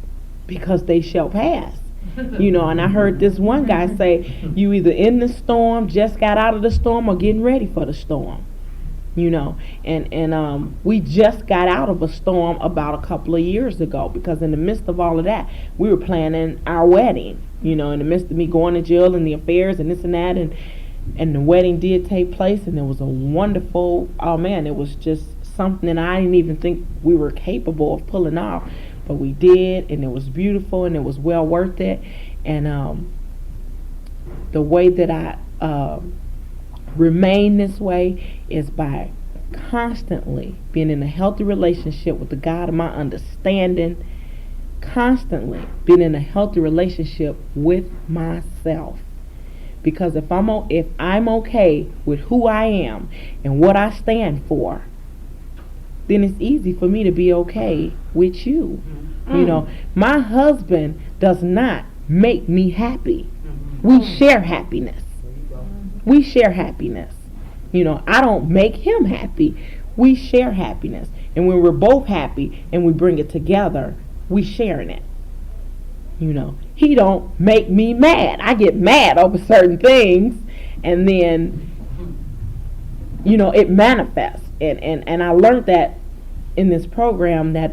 because they shall pass. And I heard this one guy say, you either in the storm, just got out of the storm, or getting ready for the storm. And we just got out of a storm about a couple of years ago, because in the midst of all of that, we were planning our wedding, in the midst of me going to jail and the affairs and this and that, and the wedding did take place, and it was a wonderful, it was just something that I didn't even think we were capable of pulling off, but we did, and it was beautiful, and it was well worth it. And the way that I remain this way is by constantly being in a healthy relationship with the God of my understanding, constantly being in a healthy relationship with myself. Because if I'm okay with who I am and what I stand for, then it's easy for me to be okay with you. My husband does not make me happy. We share happiness. We share happiness. I don't make him happy. We share happiness. And when we're both happy and we bring it together, we sharing it. He don't make me mad. I get mad over certain things, and then, it manifests. And I learned that in this program that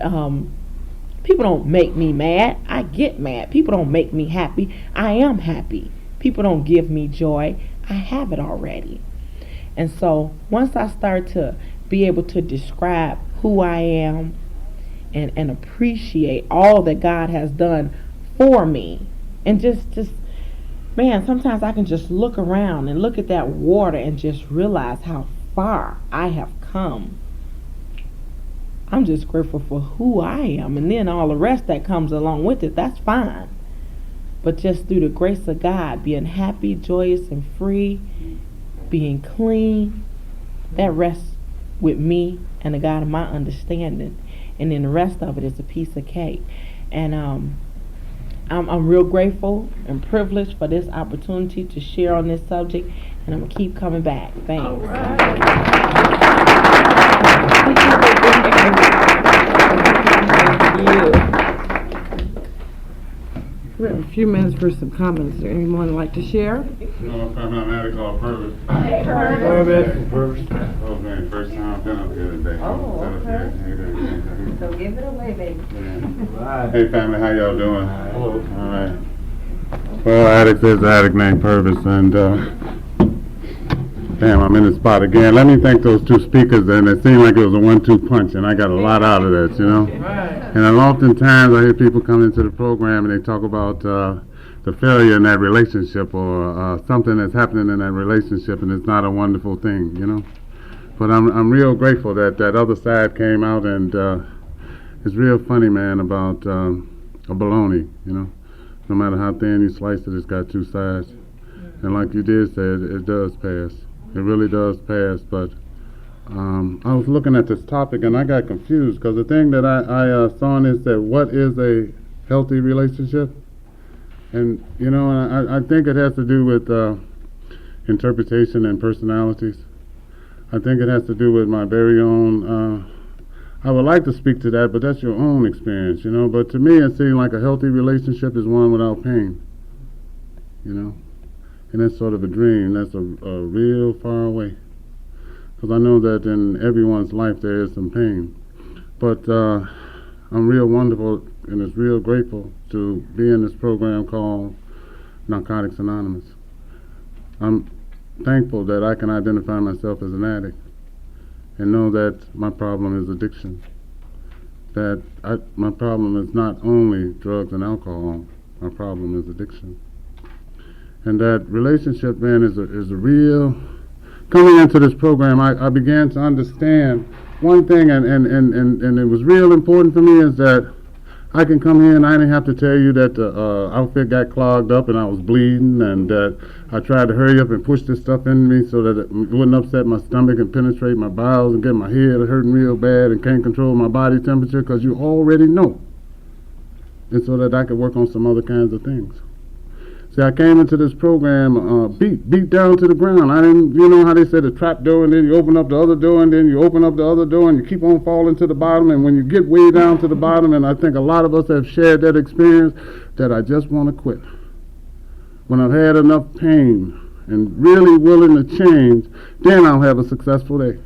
people don't make me mad. I get mad. People don't make me happy. I am happy. People don't give me joy. I have it already. And so once I start to be able to describe who I am and appreciate all that God has done for me, and just man, sometimes I can just look around and look at that water and just realize how far I have come. I'm just grateful for who I am, and then all the rest that comes along with it, that's fine. But just through the grace of God, being happy, joyous, and free, being clean, that rests with me and the God of my understanding. And then the rest of it is a piece of cake. And I'm real grateful and privileged for this opportunity to share on this subject, and I'm going to keep coming back. Thanks. All right. We have a few minutes for some comments. Is there anyone like to share? No, I'm not mad at all. Purvis. Hey, Purvis. Purvis. Oh, man, first time I've been up here today. Oh, okay. So give it away, baby. Hey, family, how y'all doing? Hello. All right. Well, Addict is the addict named Purvis, and damn, I'm in the spot again. Let me thank those two speakers, and it seemed like it was a 1-2 punch, and I got a lot out of that, And oftentimes I hear people come into the program and they talk about the failure in that relationship, or something that's happening in that relationship, and it's not a wonderful thing, But I'm real grateful that that other side came out, and it's real funny, man, about a bologna, No matter how thin you slice it, it's got two sides. And like you did say, it does pass. It really does pass, but I was looking at this topic and I got confused, because the thing that I saw in is that what is a healthy relationship? And, I think it has to do with interpretation and personalities. I think it has to do with my very own, I would like to speak to that, but that's your own experience, But to me, it seems like a healthy relationship is one without pain, And that's sort of a dream. That's a real far away. Because I know that in everyone's life there is some pain. But I'm real wonderful and is real grateful to be in this program called Narcotics Anonymous. I'm thankful that I can identify myself as an addict and know that my problem is addiction. That my problem is not only drugs and alcohol, my problem is addiction. And that relationship, man, is a real... Coming into this program, I began to understand one thing, and it was real important for me, is that I can come here and I didn't have to tell you that the outfit got clogged up and I was bleeding, and that I tried to hurry up and push this stuff in me so that it wouldn't upset my stomach and penetrate my bowels and get my head hurting real bad and can't control my body temperature, because you already know. And so that I could work on some other kinds of things. See, I came into this program beat down to the ground. I didn't, you know how they say the trap door, and then you open up the other door, and then you open up the other door, and you keep on falling to the bottom. And when you get way down to the bottom, and I think a lot of us have shared that experience, that I just want to quit. When I've had enough pain and really willing to change, then I'll have a successful day.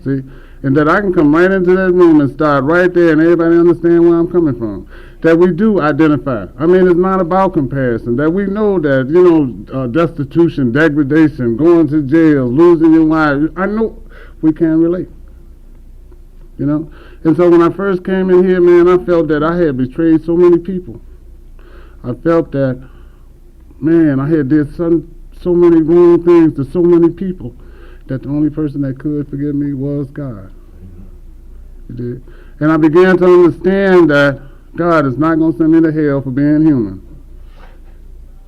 See? And that I can come right into that room and start right there, and everybody understand where I'm coming from. That we do identify. I mean, it's not about comparison. That we know that, you know, destitution, degradation, going to jail, losing your wife. I know we can relate. You know? And so when I first came in here, man, I felt that I had betrayed so many people. I felt that, man, I had did so many wrong things to so many people, that the only person that could forgive me was God. You did. And I began to understand that God is not going to send me to hell for being human.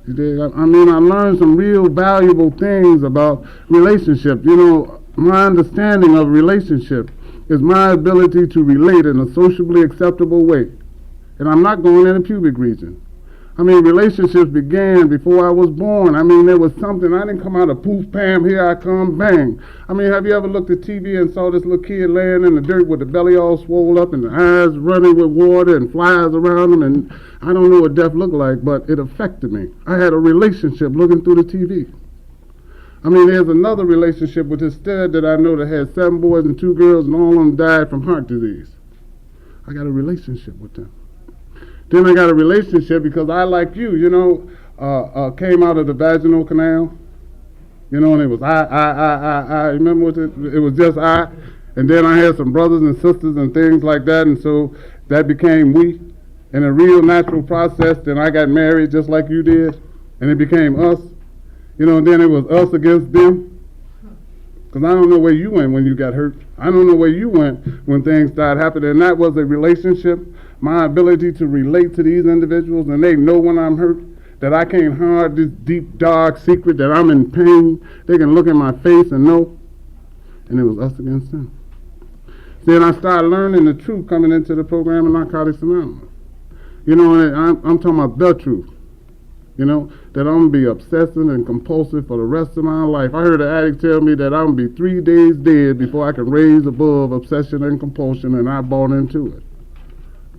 You did. I mean, I learned some real valuable things about relationship. You know, my understanding of relationship is my ability to relate in a sociably acceptable way. And I'm not going in the pubic region. I mean, relationships began before I was born. I mean, there was something. I didn't come out of poof, pam, here I come, bang. I mean, have you ever looked at TV and saw this little kid laying in the dirt with the belly all swole up and the eyes running with water and flies around him? And I don't know what death looked like, but it affected me. I had a relationship looking through the TV. I mean, there's another relationship with this stud that I know that had 7 boys and 2 girls, and all of them died from heart disease. I got a relationship with them. Then I got a relationship because I, like you, you know, came out of the vaginal canal. You know, and it was I. Remember what it was just I. And then I had some brothers and sisters and things like that. And so that became we. In a real natural process, then I got married just like you did. And it became us. You know, and then it was us against them. Because I don't know where you went when you got hurt. I don't know where you went when things started happening. And that was a relationship. My ability to relate to these individuals, and they know when I'm hurt, that I can't hide this deep, dark secret, that I'm in pain. They can look in my face and know. And it was us against them. Then I started learning the truth coming into the program of Narcotics Anonymous. You know, and I'm talking about the truth. You know, that I'm going to be obsessive and compulsive for the rest of my life. I heard an addict tell me that I'm going to be 3 days dead before I can raise above obsession and compulsion, and I bought into it.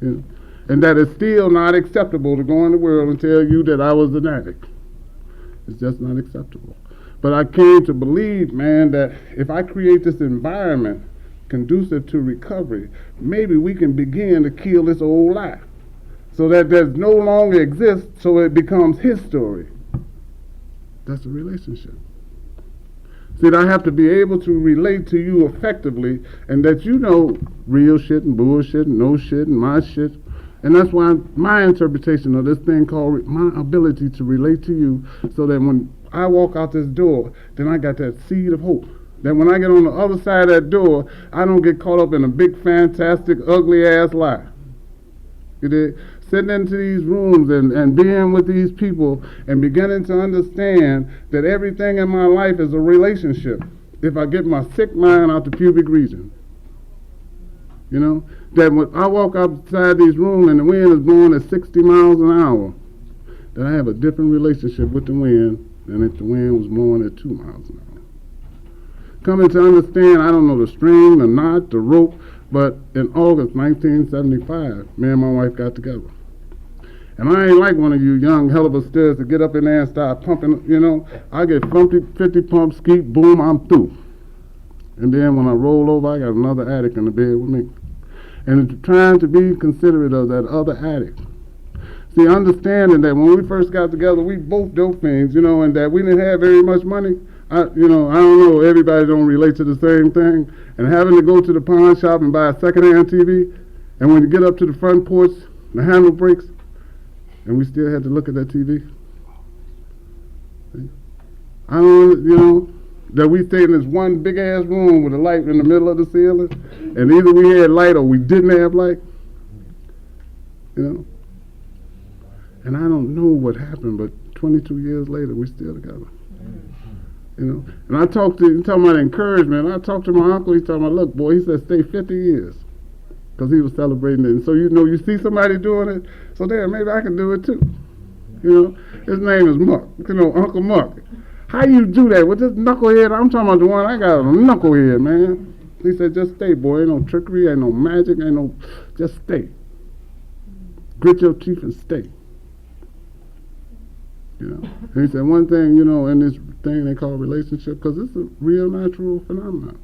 You know? And that it's still not acceptable to go in the world and tell you that I was an addict. It's just not acceptable. But I came to believe, man, that if I create this environment conducive to recovery, maybe we can begin to kill this old lie. So that there's no longer exists, so it becomes his story. That's a relationship. See, I have to be able to relate to you effectively, and that you know real shit and bullshit and no shit and my shit. And that's why my interpretation of this thing called my ability to relate to you, so that when I walk out this door, then I got that seed of hope. That when I get on the other side of that door, I don't get caught up in a big, fantastic, ugly-ass lie. You did? Sitting into these rooms and being with these people and beginning to understand that everything in my life is a relationship. If I get my sick mind out the pubic region. You know? That when I walk outside these rooms and the wind is blowing at 60 miles an hour, that I have a different relationship with the wind than if the wind was blowing at 2 miles an hour. Coming to understand, I don't know the string, the knot, the rope, but in August 1975, me and my wife got together. And I ain't like one of you young helibusters to get up in there and start pumping, you know. I get 50 pumps, skeet, boom, I'm through. And then when I roll over, I got another addict in the bed with me. And it's trying to be considerate of that other addict. See, understanding that when we first got together, we both dope fiends, you know, and that we didn't have very much money. I don't know, everybody don't relate to the same thing. And having to go to the pawn shop and buy a secondhand TV, and when you get up to the front porch, the handle breaks, and we still had to look at that TV. I don't, that we stayed in this one big ass room with a light in the middle of the ceiling, and either we had light or we didn't have light, you know. And I don't know what happened, but 22 years later, we're still together. You know, and I talking about encouragement. I talked to my uncle. He's talking about, look, boy, he said, stay 50 years, because he was celebrating it. And so you see somebody doing it, so damn, maybe I can do it too. You know, his name is Muck. Uncle Muck. How you do that with this knucklehead? I'm talking about the one I got a knucklehead, man. He said, just stay, boy. Ain't no trickery, ain't no magic, just stay. Grit your teeth and stay. You know, and he said one thing, in this thing they call relationship, because it's a real natural phenomenon,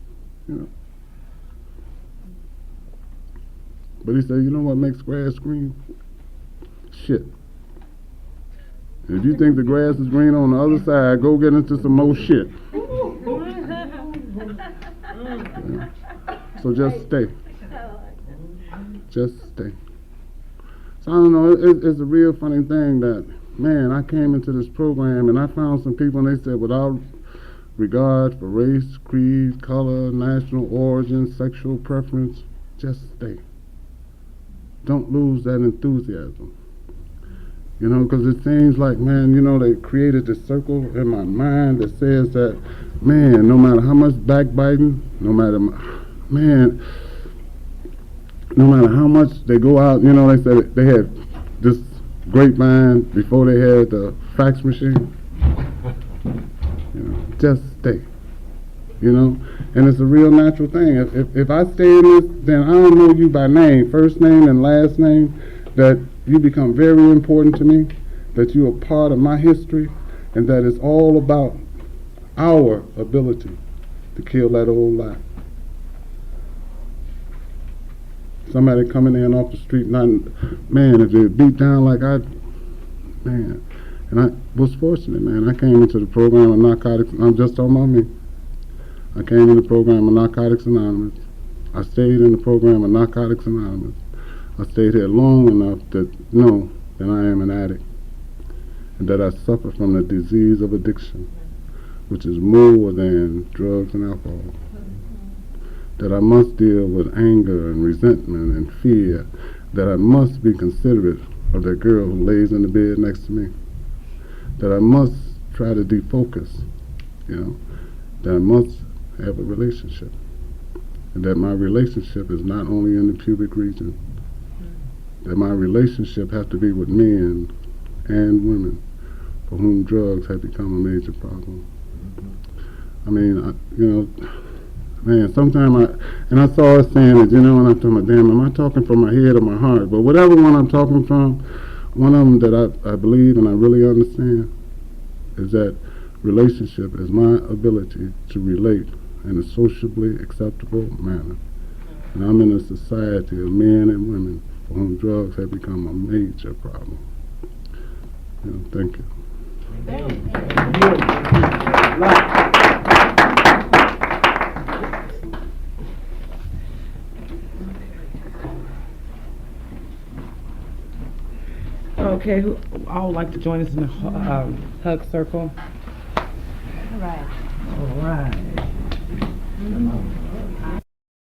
But he said, you know what makes grass green? Shit. And if you think the grass is green on the other side, go get into some more shit. So just stay. Just stay. So I don't know, it's a real funny thing that, man, I came into this program and I found some people and they said, without regard for race, creed, color, national origin, sexual preference, just stay. Don't lose that enthusiasm. Because it seems like, man, they created this circle in my mind that says that, man, no matter how much backbiting, no matter how much they go out, they said they had this grapevine before they had the fax machine. Just stay. And it's a real natural thing. If I stay in this, then I don't know you by name, first name and last name, that you become very important to me, that you are part of my history, and that it's all about our ability to kill that old lie. Somebody coming in off the street, if they beat down like and I was fortunate, man. I came into the program of Narcotics, I'm just talking about me. I came in the program of Narcotics Anonymous. I stayed in the program of Narcotics Anonymous. I stayed here long enough to know that I am an addict and that I suffer from the disease of addiction, which is more than drugs and alcohol. That I must deal with anger and resentment and fear, that I must be considerate of that girl who lays in the bed next to me, that I must try to defocus, that I must have a relationship, and that my relationship is not only in the pubic region, that my relationship has to be with men and women for whom drugs have become a major problem. I mean, man, sometimes I saw her saying it, and I'm talking about, damn, am I talking from my head or my heart? But whatever one I'm talking from, one of them that I believe and I really understand is that relationship is my ability to relate in a sociably acceptable manner. And I'm in a society of men and women for whom drugs have become a major problem. Thank you. Okay, who all would like to join us in the hug circle? All right. All right.